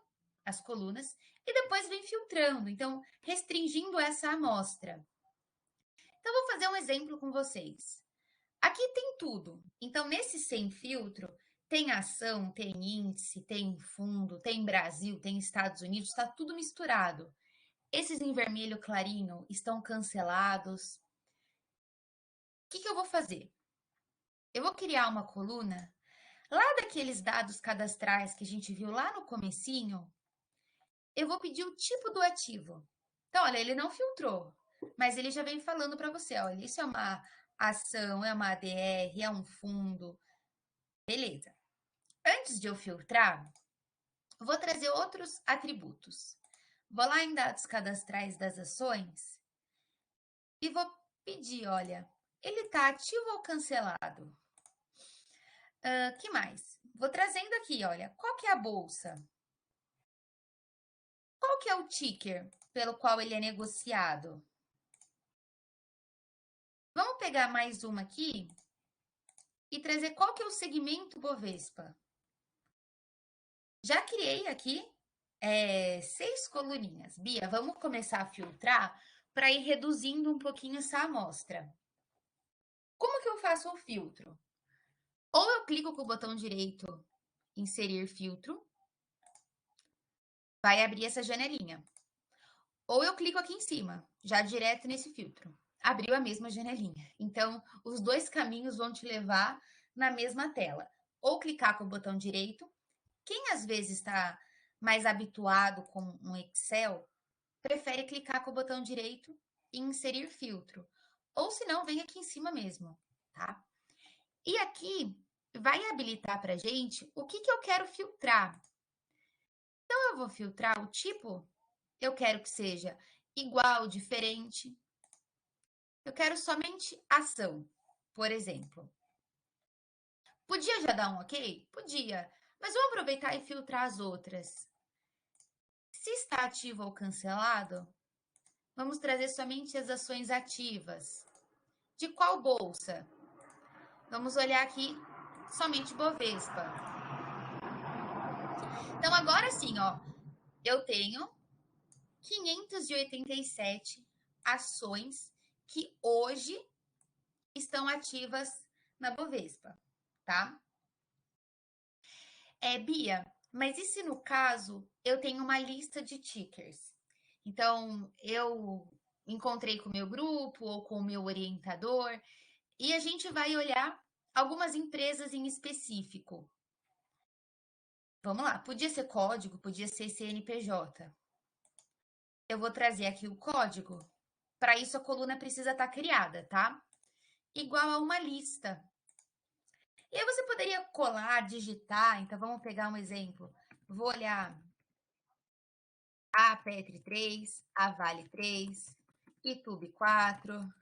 as colunas e depois vem filtrando, então restringindo essa amostra. Então vou fazer um exemplo com vocês. Aqui tem tudo. Então nesse sem filtro tem ação, tem índice, tem fundo, tem Brasil, tem Estados Unidos, está tudo misturado. Esses em vermelho clarinho estão cancelados. O que eu vou fazer? Eu vou criar uma coluna lá daqueles dados cadastrais que a gente viu lá no comecinho. Eu vou pedir o tipo do ativo. Então, olha, ele não filtrou, mas ele já vem falando para você, olha, isso é uma ação, é uma ADR, é um fundo. Beleza. Antes de eu filtrar, vou trazer outros atributos. Vou lá em dados cadastrais das ações e vou pedir, olha, ele está ativo ou cancelado? Que mais? Vou trazendo aqui, olha, qual que é a bolsa? Qual que é o ticker pelo qual ele é negociado? Vamos pegar mais uma aqui e trazer qual que é o segmento Bovespa. Já criei aqui 6 coluninhas. Bia, vamos começar a filtrar para ir reduzindo um pouquinho essa amostra. Como que eu faço o filtro? Ou eu clico com o botão direito, inserir filtro, vai abrir essa janelinha. Ou eu clico aqui em cima, já direto nesse filtro. Abriu a mesma janelinha. Então, os dois caminhos vão te levar na mesma tela. Ou clicar com o botão direito. Quem às vezes está mais habituado com um Excel, prefere clicar com o botão direito e inserir filtro. Ou se não, vem aqui em cima mesmo, tá? E aqui vai habilitar para a gente o que eu quero filtrar. Então, eu vou filtrar o tipo, eu quero que seja igual, diferente. Eu quero somente ação, por exemplo. Podia já dar um ok? Podia, mas vou aproveitar e filtrar as outras. Se está ativo ou cancelado, vamos trazer somente as ações ativas. De qual bolsa? Vamos olhar aqui somente Bovespa. Então, agora sim, ó, eu tenho 587 ações que hoje estão ativas na Bovespa, tá? Bia, mas e se no caso eu tenho uma lista de tickers? Então, eu encontrei com o meu grupo ou com o meu orientador e a gente vai olhar algumas empresas em específico. Vamos lá, podia ser código, podia ser CNPJ. Eu vou trazer aqui o código. Para isso, a coluna precisa estar criada, tá? Igual a uma lista. E aí você poderia colar, digitar. Então, vamos pegar um exemplo. Vou olhar a Petri 3, a Vale 3, YouTube 4.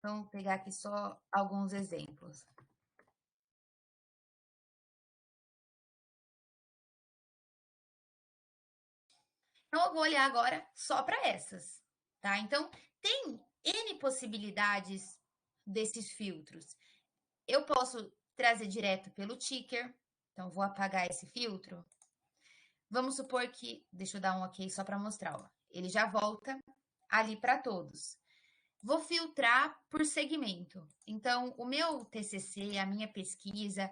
Vamos pegar aqui só alguns exemplos. Então, eu vou olhar agora só para essas, tá? Então, tem N possibilidades desses filtros. Eu posso trazer direto pelo ticker. Então, vou apagar esse filtro. Vamos supor que, deixa eu dar um ok só para mostrar, ó. Ele já volta ali para todos. Vou filtrar por segmento. Então, o meu TCC, a minha pesquisa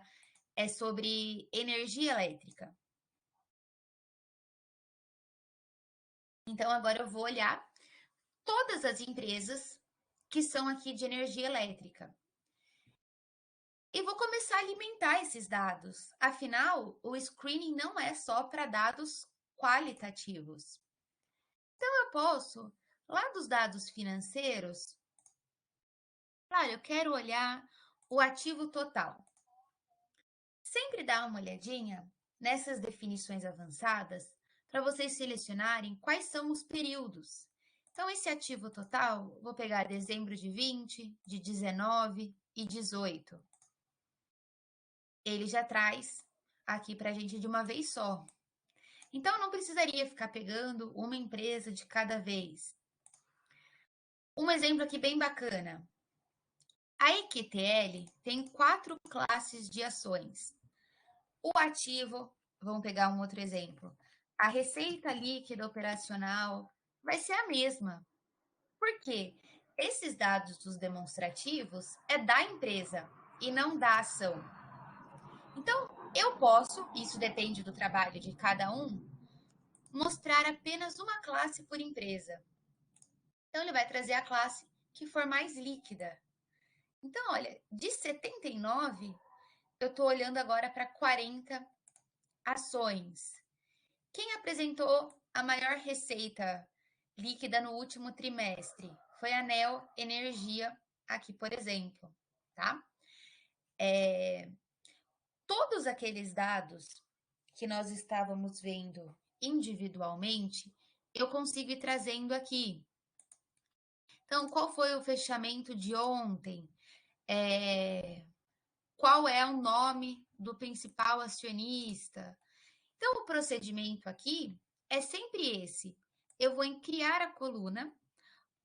é sobre energia elétrica. Então, agora eu vou olhar todas as empresas que são aqui de energia elétrica. E vou começar a alimentar esses dados. Afinal, o screening não é só para dados qualitativos. Então, eu posso, lá dos dados financeiros, olha, eu quero olhar o ativo total. Sempre dá uma olhadinha nessas definições avançadas para vocês selecionarem quais são os períodos. Então, esse ativo total, vou pegar dezembro de 20, de 19 e 18. Ele já traz aqui para a gente de uma vez só. Então, não precisaria ficar pegando uma empresa de cada vez. Um exemplo aqui bem bacana. A EQTL tem 4 classes de ações. O ativo, vamos pegar um outro exemplo. A receita líquida operacional vai ser a mesma. Por quê? Esses dados dos demonstrativos é da empresa e não da ação. Então, eu posso, isso depende do trabalho de cada um, mostrar apenas uma classe por empresa. Então, ele vai trazer a classe que for mais líquida. Então, olha, de 79, eu estou olhando agora para 40 ações. Quem apresentou a maior receita líquida no último trimestre? Foi a Neo Energia, aqui, por exemplo, tá? Todos aqueles dados que nós estávamos vendo individualmente, eu consigo ir trazendo aqui. Então, qual foi o fechamento de ontem? Qual é o nome do principal acionista? Então, o procedimento aqui é sempre esse. Eu vou em criar a coluna,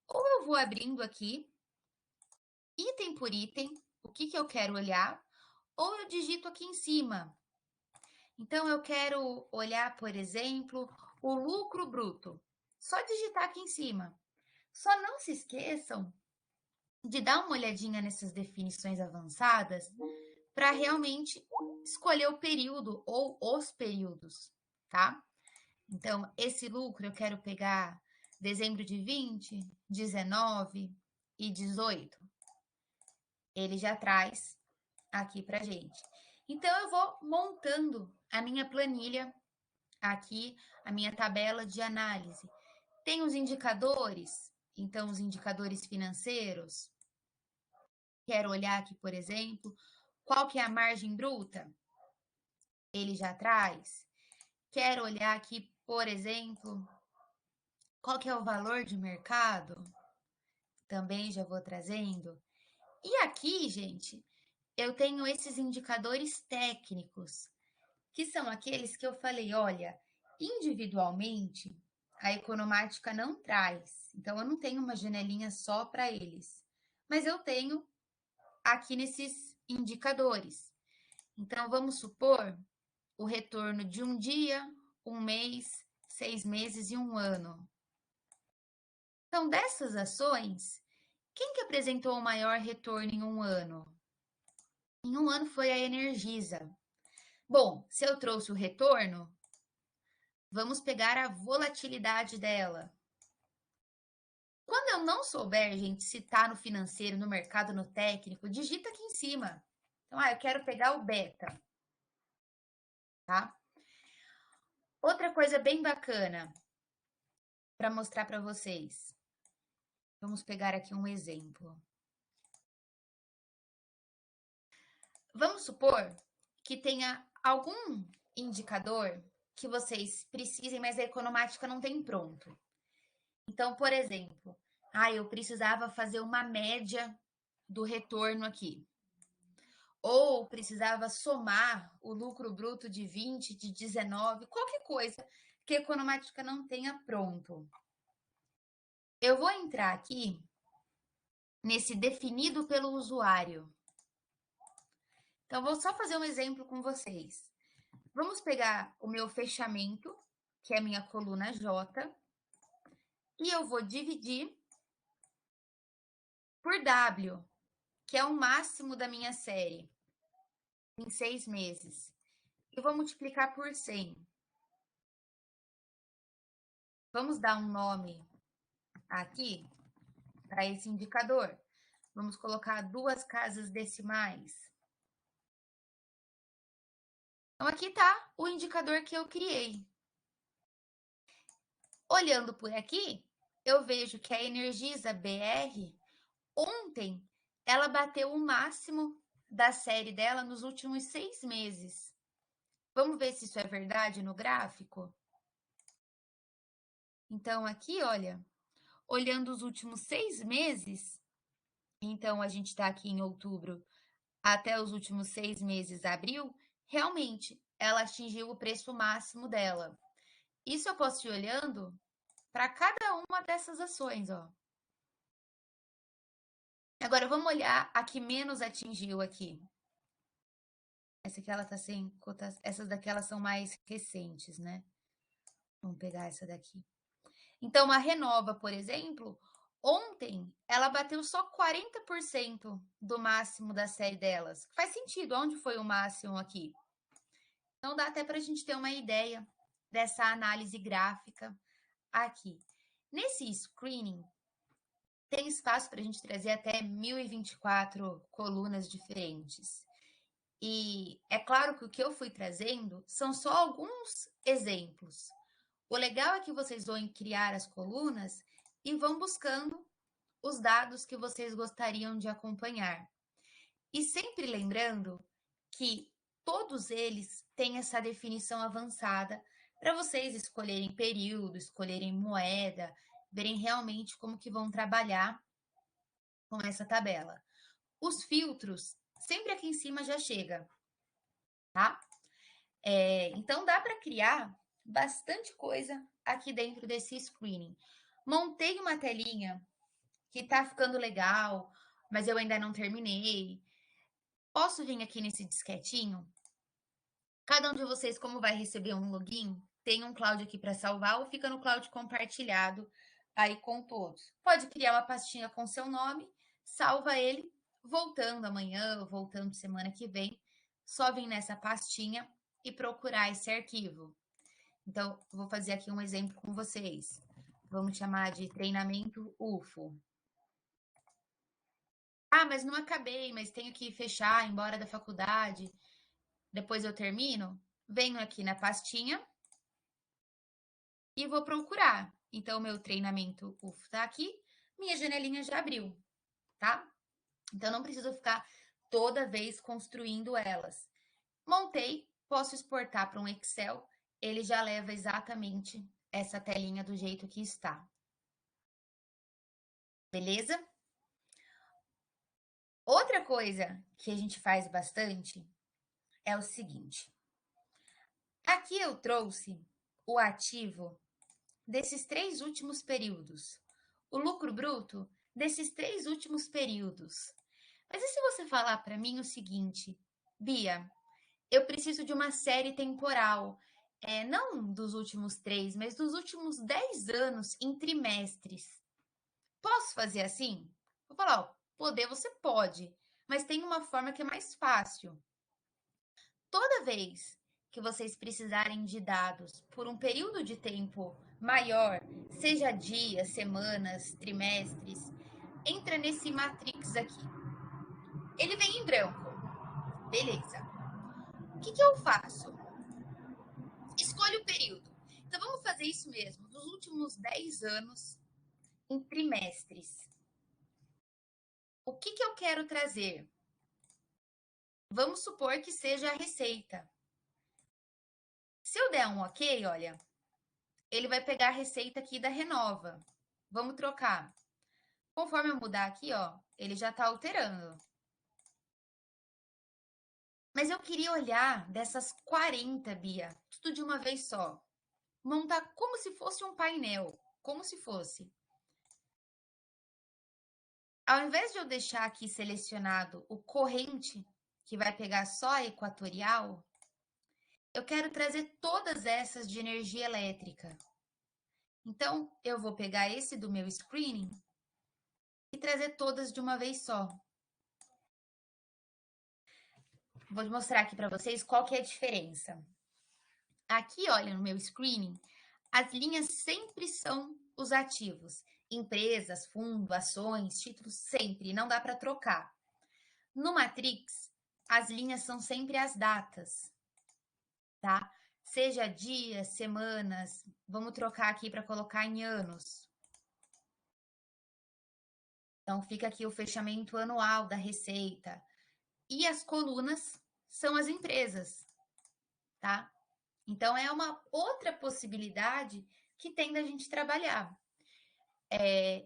ou eu vou abrindo aqui, item por item, o que eu quero olhar, ou eu digito aqui em cima. Então, eu quero olhar, por exemplo, o lucro bruto. Só digitar aqui em cima. Só não se esqueçam de dar uma olhadinha nessas definições avançadas para realmente escolher o período ou os períodos, tá? Então, esse lucro eu quero pegar dezembro de 20, 19 e 18. Ele já traz aqui para gente. Então, eu vou montando a minha planilha aqui, a minha tabela de análise. Tem os indicadores, então os indicadores financeiros. Quero olhar aqui, por exemplo, qual que é a margem bruta? Ele já traz. Quero olhar aqui, por exemplo, qual que é o valor de mercado? Também já vou trazendo. E aqui, gente, eu tenho esses indicadores técnicos, que são aqueles que eu falei, olha, individualmente, a economática não traz. Então, eu não tenho uma janelinha só para eles. Mas eu tenho aqui nesses indicadores. Então, vamos supor o retorno de um dia, um mês, 6 meses e um ano. Então, dessas ações, quem que apresentou o maior retorno em um ano? Em um ano foi a Energisa. Bom, se eu trouxe o retorno, vamos pegar a volatilidade dela. Quando eu não souber, gente, se está no financeiro, no mercado, no técnico, digita aqui em cima. Então, eu quero pegar o beta, tá? Outra coisa bem bacana para mostrar para vocês. Vamos pegar aqui um exemplo. Vamos supor que tenha algum indicador que vocês precisem, mas a economática não tem pronto. Então, por exemplo, eu precisava fazer uma média do retorno aqui. Ou precisava somar o lucro bruto de 20, de 19, qualquer coisa que a economática não tenha pronto. Eu vou entrar aqui nesse definido pelo usuário. Então, vou só fazer um exemplo com vocês. Vamos pegar o meu fechamento, que é a minha coluna J, e eu vou dividir por W, que é o máximo da minha série, em 6 meses. E vou multiplicar por 100. Vamos dar um nome aqui para esse indicador. Vamos colocar 2 casas decimais. Então, aqui está o indicador que eu criei. Olhando por aqui, eu vejo que a Energisa BR, ontem, ela bateu o máximo da série dela nos últimos 6 meses. Vamos ver se isso é verdade no gráfico? Então, aqui, olha, olhando os últimos 6 meses, então a gente está aqui em outubro, até os últimos 6 meses, abril, realmente, ela atingiu o preço máximo dela. Isso eu posso ir olhando para cada uma dessas ações, ó. Agora vamos olhar a que menos atingiu aqui. Essa aqui ela tá sem cotação. Essas daqui elas são mais recentes, né? Vamos pegar essa daqui. Então, a Renova, por exemplo, ontem ela bateu só 40% do máximo da série delas. Faz sentido, onde foi o máximo aqui? Então, dá até para a gente ter uma ideia dessa análise gráfica aqui. Nesse screening, tem espaço para a gente trazer até 1024 colunas diferentes. E é claro que o que eu fui trazendo são só alguns exemplos. O legal é que vocês vão criar as colunas e vão buscando os dados que vocês gostariam de acompanhar. E sempre lembrando que todos eles têm essa definição avançada para vocês escolherem período, escolherem moeda, verem realmente como que vão trabalhar com essa tabela. Os filtros, sempre aqui em cima já chega, tá? Então, dá para criar bastante coisa aqui dentro desse screening. Montei uma telinha que tá ficando legal, mas eu ainda não terminei. Posso vir aqui nesse disquetinho? Cada um de vocês, como vai receber um login, tem um cloud aqui para salvar ou fica no cloud compartilhado aí com todos. Pode criar uma pastinha com seu nome, salva ele, voltando amanhã, voltando semana que vem, só vir nessa pastinha e procurar esse arquivo. Então, vou fazer aqui um exemplo com vocês. Vamos chamar de treinamento UFO. Ah, mas não acabei, mas tenho que fechar, ir embora da faculdade. Depois eu termino. Venho aqui na pastinha e vou procurar. Então, meu treinamento UFO tá aqui, minha janelinha já abriu, tá? Então, não preciso ficar toda vez construindo elas. Montei, posso exportar para um Excel, ele já leva exatamente essa telinha do jeito que está. Beleza? Outra coisa que a gente faz bastante é o seguinte. Aqui eu trouxe o ativo desses 3 últimos períodos, o lucro bruto desses 3 últimos períodos. Mas e se você falar para mim o seguinte, Bia, eu preciso de uma série temporal, não dos últimos 3, mas dos últimos 10 anos em trimestres. Posso fazer assim? Vou falar, ó, poder você pode, mas tem uma forma que é mais fácil. Toda vez que vocês precisarem de dados por um período de tempo maior, seja dias, semanas, trimestres, entra nesse matrix aqui. Ele vem em branco. Beleza. O que eu faço? Escolho o período. Então, vamos fazer isso mesmo, dos últimos 10 anos em trimestres. O que eu quero trazer? Vamos supor que seja a receita. Se eu der um ok, olha, ele vai pegar a receita aqui da Renova. Vamos trocar. Conforme eu mudar aqui, ó, ele já está alterando. Mas eu queria olhar dessas 40, Bia, tudo de uma vez só. Montar como se fosse um painel, como se fosse. Ao invés de eu deixar aqui selecionado o corrente, que vai pegar só a equatorial, eu quero trazer todas essas de energia elétrica. Então, eu vou pegar esse do meu screening e trazer todas de uma vez só. Vou mostrar aqui para vocês qual que é a diferença. Aqui, olha, no meu screening, as linhas sempre são os ativos. Empresas, fundo, ações, títulos, sempre, não dá para trocar. No Matrix, as linhas são sempre as datas, tá? Seja dias, semanas, vamos trocar aqui para colocar em anos. Então, fica aqui o fechamento anual da receita. E as colunas são as empresas, tá? Então, é uma outra possibilidade que tem da gente trabalhar.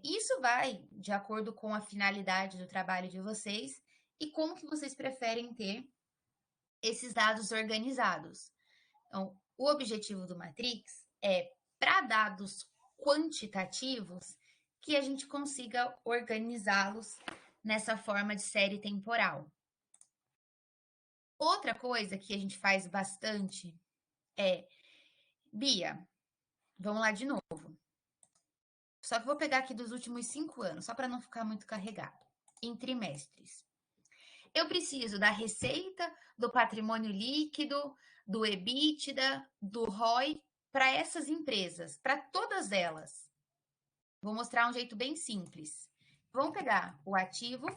Isso vai de acordo com a finalidade do trabalho de vocês e como que vocês preferem ter esses dados organizados. Então, o objetivo do Matrix é, para dados quantitativos, que a gente consiga organizá-los nessa forma de série temporal. Outra coisa que a gente faz bastante é, Bia, vamos lá de novo. Só que vou pegar aqui dos últimos 5 anos, só para não ficar muito carregado. Em trimestres. Eu preciso da receita, do patrimônio líquido, do EBITDA, do ROI para essas empresas, para todas elas. Vou mostrar um jeito bem simples. Vamos pegar o ativo,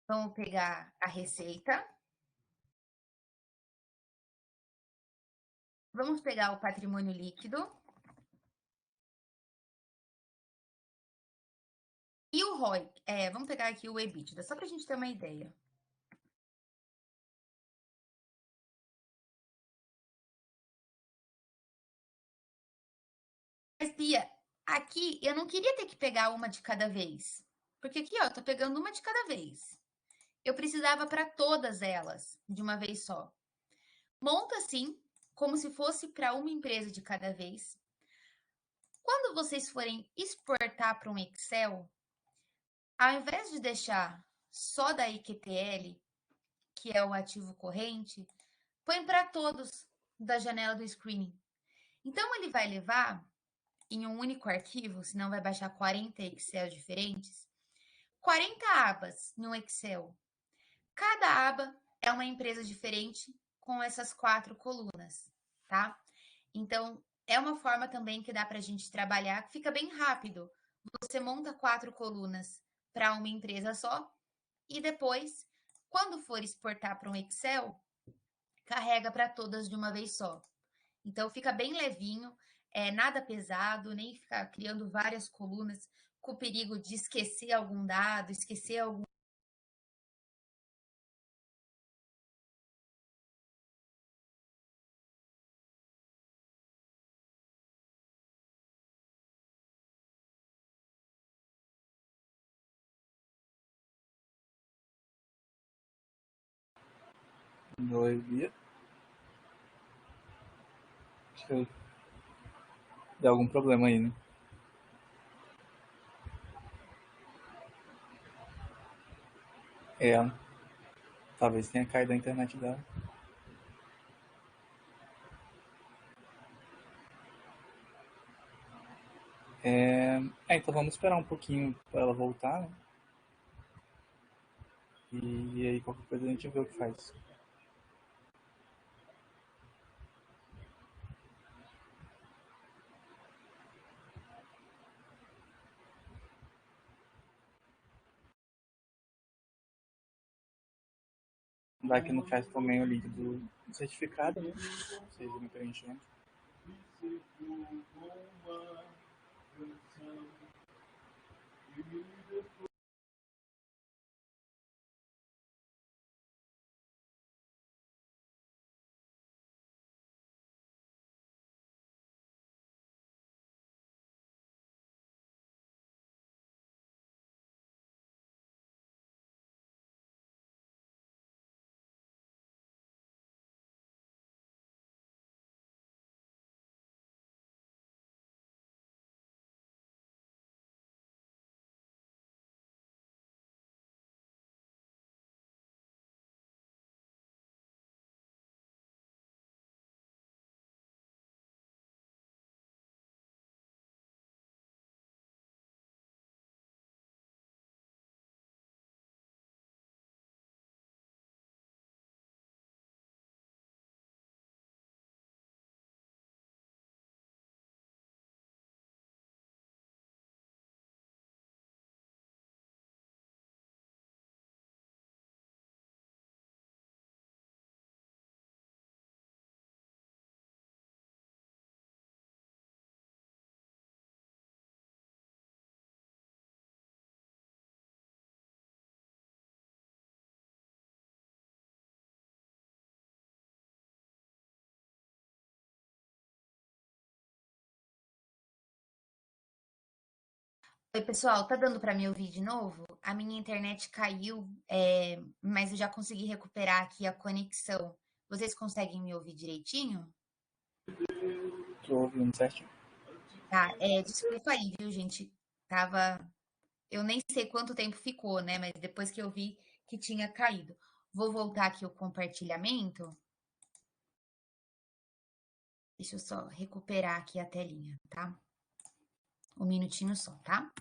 vamos pegar a receita, vamos pegar o patrimônio líquido e o ROI. Vamos pegar aqui o EBITDA, só para a gente ter uma ideia. Mas, Bia, aqui eu não queria ter que pegar uma de cada vez. Porque aqui, ó, eu tô pegando uma de cada vez. Eu precisava para todas elas, de uma vez só. Monta assim, como se fosse para uma empresa de cada vez. Quando vocês forem exportar para um Excel, ao invés de deixar só da IQTL, que é o ativo corrente, põe para todos da janela do screening. Então, ele vai levar em um único arquivo, senão vai baixar 40 Excel diferentes, 40 abas no Excel. Cada aba é uma empresa diferente com essas 4 colunas, tá? Então, é uma forma também que dá para a gente trabalhar, que fica bem rápido. Você monta 4 colunas para uma empresa só e depois, quando for exportar para um Excel, carrega para todas de uma vez só. Então, fica bem levinho, nada pesado, nem ficar criando várias colunas com o perigo de esquecer algum dado, esquecer algum. Oi, Bia. Acho que deu algum problema aí, né? É, talvez tenha caído a internet dela. Então vamos esperar um pouquinho para ela voltar, né? E aí qualquer coisa a gente vê o que faz. Vai que não faz também o link do certificado, né? Vocês me preenchendo. Oi, pessoal, tá dando para me ouvir de novo? A minha internet caiu, mas eu já consegui recuperar aqui a conexão. Vocês conseguem me ouvir direitinho? Tô ouvindo certinho. Tá, desculpa aí, viu, gente? Eu nem sei quanto tempo ficou, né? Mas depois que eu vi que tinha caído. Vou voltar aqui o compartilhamento. Deixa eu só recuperar aqui a telinha, tá? Um minutinho só, tá?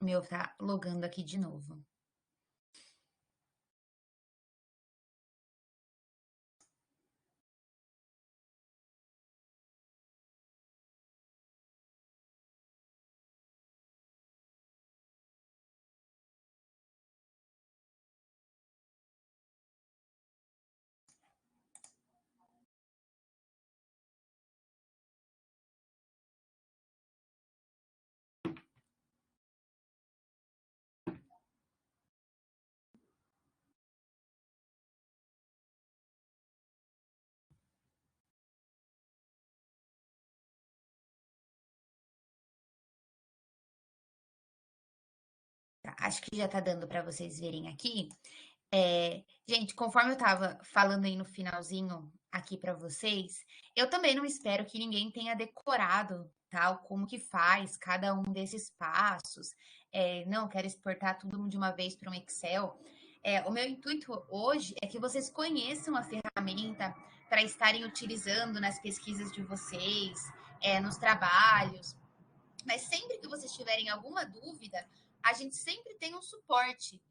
O meu tá logando aqui de novo. Tá, acho que já tá dando para vocês verem aqui. Gente, conforme eu estava falando aí no finalzinho aqui para vocês, eu também não espero que ninguém tenha decorado tal como que faz cada um desses passos. Não quero exportar tudo de uma vez para um Excel. O meu intuito hoje é que vocês conheçam a ferramenta para estarem utilizando nas pesquisas de vocês, nos trabalhos. Mas sempre que vocês tiverem alguma dúvida, a gente sempre tem um suporte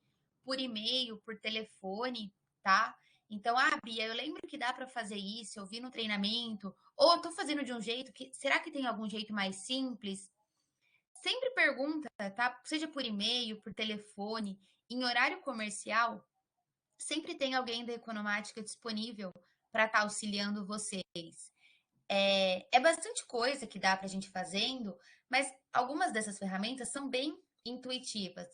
por e-mail, por telefone, tá? Então, Bia, eu lembro que dá para fazer isso, eu vi no treinamento, ou eu tô fazendo de um jeito que, será que tem algum jeito mais simples? Sempre pergunta, tá? Seja por e-mail, por telefone, em horário comercial, sempre tem alguém da Economática disponível para estar auxiliando vocês. É bastante coisa que dá para a gente fazendo, mas algumas dessas ferramentas são bem intuitivas.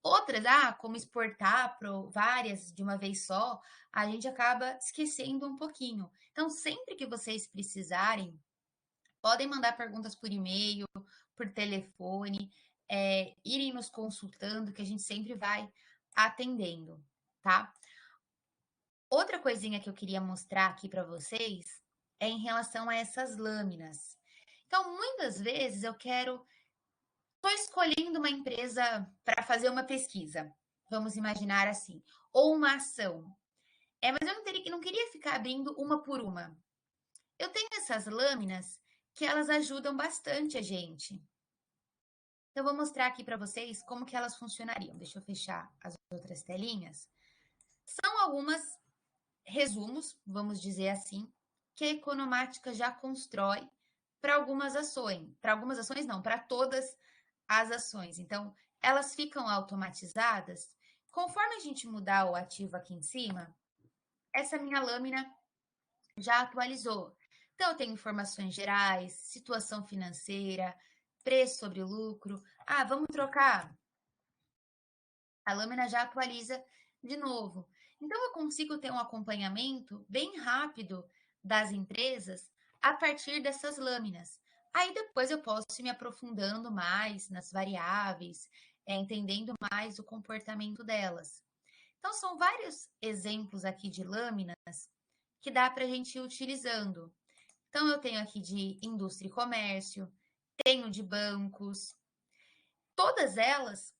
Outras, como exportar para várias de uma vez só, a gente acaba esquecendo um pouquinho. Então, sempre que vocês precisarem, podem mandar perguntas por e-mail, por telefone, irem nos consultando, que a gente sempre vai atendendo, tá? Outra coisinha que eu queria mostrar aqui para vocês é em relação a essas lâminas. Então, muitas vezes eu quero estou escolhendo uma empresa para fazer uma pesquisa, vamos imaginar assim, ou uma ação. Mas eu não queria ficar abrindo uma por uma. Eu tenho essas lâminas que elas ajudam bastante a gente. Então, eu vou mostrar aqui para vocês como que elas funcionariam. Deixa eu fechar as outras telinhas. São algumas resumos, vamos dizer assim, que a Economática já constrói para algumas ações. Para algumas ações, não, para todas as ações. Então, elas ficam automatizadas. Conforme a gente mudar o ativo aqui em cima, essa minha lâmina já atualizou. Então, eu tenho informações gerais, situação financeira, preço sobre lucro. Vamos trocar? A lâmina já atualiza de novo. Então, eu consigo ter um acompanhamento bem rápido das empresas a partir dessas lâminas. Aí depois eu posso ir me aprofundando mais nas variáveis, entendendo mais o comportamento delas. Então, são vários exemplos aqui de lâminas que dá para a gente ir utilizando. Então, eu tenho aqui de indústria e comércio, tenho de bancos, todas elas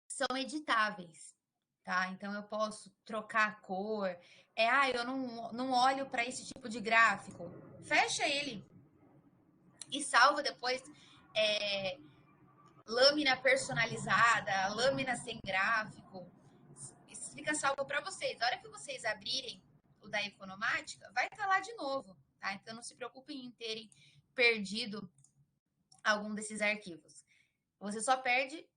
são editáveis, tá? Então eu posso trocar a cor. Eu não olho para esse tipo de gráfico. Fecha ele e salva depois lâmina personalizada, lâmina sem gráfico. Isso fica salvo para vocês. A hora que vocês abrirem o da Economática, vai estar lá de novo, tá? Então não se preocupem em terem perdido algum desses arquivos. Você só perde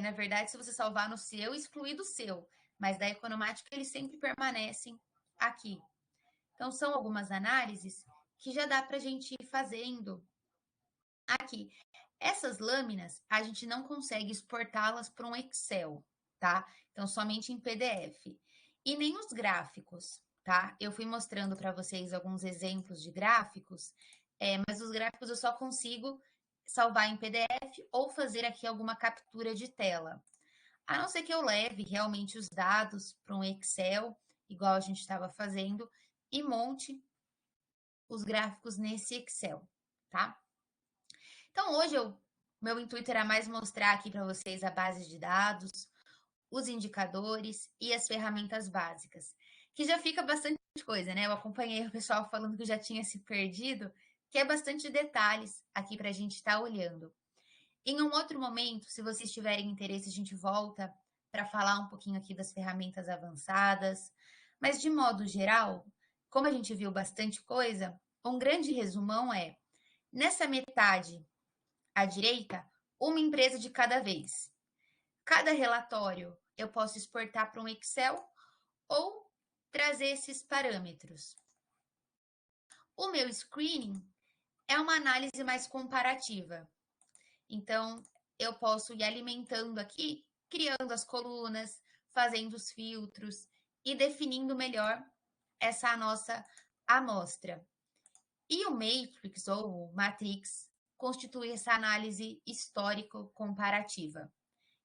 na verdade, se você salvar no seu, excluir do seu. Mas da Economática, eles sempre permanecem aqui. Então, são algumas análises que já dá para a gente ir fazendo aqui. Essas lâminas, a gente não consegue exportá-las para um Excel, tá? Então, somente em PDF. E nem os gráficos, tá? Eu fui mostrando para vocês alguns exemplos de gráficos, mas os gráficos eu só consigo salvar em PDF ou fazer aqui alguma captura de tela. a não ser que eu leve realmente os dados para um Excel, igual a gente estava fazendo, e monte os gráficos nesse Excel, tá? Então, hoje, meu intuito era mais mostrar aqui para vocês a base de dados, os indicadores e as ferramentas básicas, que já fica bastante coisa, né? Eu acompanhei o pessoal falando que já tinha se perdido, que é bastante detalhes aqui para a gente estar olhando. Em um outro momento, se vocês tiverem interesse, a gente volta para falar um pouquinho aqui das ferramentas avançadas, mas de modo geral, como a gente viu bastante coisa, um grande resumão é: nessa metade à direita, uma empresa de cada vez. Cada relatório eu posso exportar para um Excel ou trazer esses parâmetros. O meu screening é uma análise mais comparativa. Então, eu posso ir alimentando aqui, criando as colunas, fazendo os filtros e definindo melhor essa nossa amostra. E o Matrix ou Matrix constitui essa análise histórico-comparativa.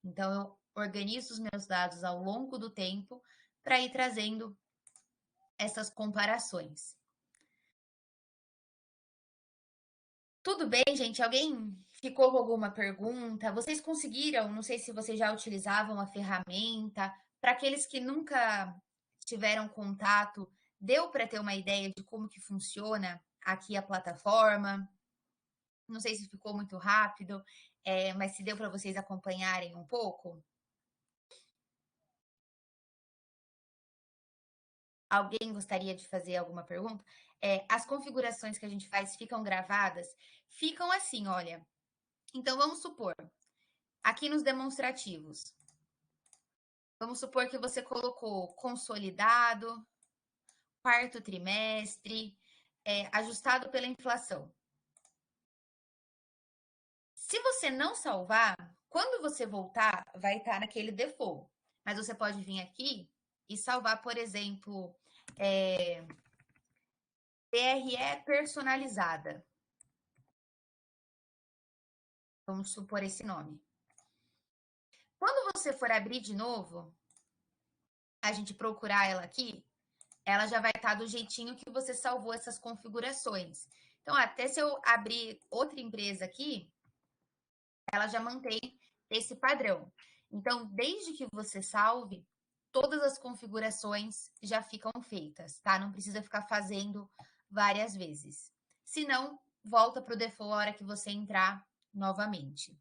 Então, eu organizo os meus dados ao longo do tempo para ir trazendo essas comparações. Tudo bem, gente? Alguém ficou com alguma pergunta? Vocês conseguiram? Não sei se vocês já utilizavam a ferramenta. Para aqueles que nunca tiveram contato, deu para ter uma ideia de como que funciona aqui a plataforma? Não sei se ficou muito rápido, mas se deu para vocês acompanharem um pouco. Alguém gostaria de fazer alguma pergunta? As configurações que a gente faz ficam gravadas? Ficam assim, olha. Então, vamos supor, aqui nos demonstrativos, vamos supor que você colocou consolidado, quarto trimestre, ajustado pela inflação. Se você não salvar, quando você voltar, vai estar naquele default. Mas você pode vir aqui e salvar, por exemplo, PRE personalizada. Vamos supor esse nome. Quando você for abrir de novo, a gente procurar ela aqui, ela já vai estar do jeitinho que você salvou essas configurações. Então, até se eu abrir outra empresa aqui, ela já mantém esse padrão. Então, desde que você salve, todas as configurações já ficam feitas, tá? Não precisa ficar fazendo várias vezes. Se não, volta para o default a hora que você entrar novamente.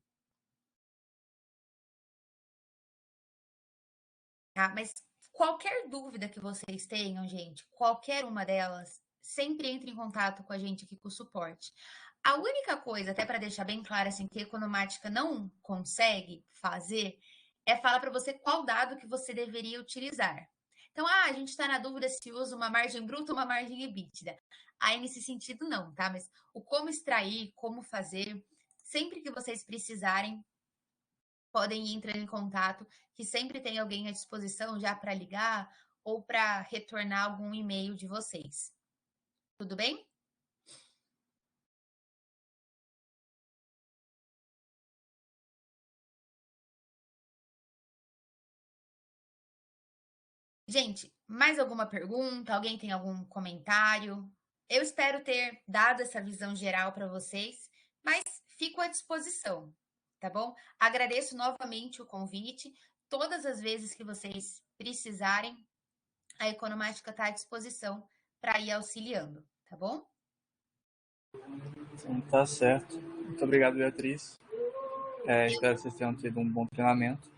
Tá? Mas qualquer dúvida que vocês tenham, gente, qualquer uma delas, sempre entre em contato com a gente aqui com o suporte. A única coisa, até para deixar bem claro, assim, que a Economática não consegue fazer, é falar para você qual dado que você deveria utilizar. Então, a gente está na dúvida se usa uma margem bruta ou uma margem EBITDA. Aí, nesse sentido, não, tá? Mas o como extrair, como fazer, sempre que vocês precisarem, podem entrar em contato, que sempre tem alguém à disposição já para ligar ou para retornar algum e-mail de vocês. Tudo bem? Gente, mais alguma pergunta? Alguém tem algum comentário? Eu espero ter dado essa visão geral para vocês, mas fico à disposição, tá bom? Agradeço novamente o convite. Todas as vezes que vocês precisarem, a Economática está à disposição para ir auxiliando, tá bom? Sim, tá certo. Muito obrigado, Beatriz. Espero que vocês tenham tido um bom treinamento.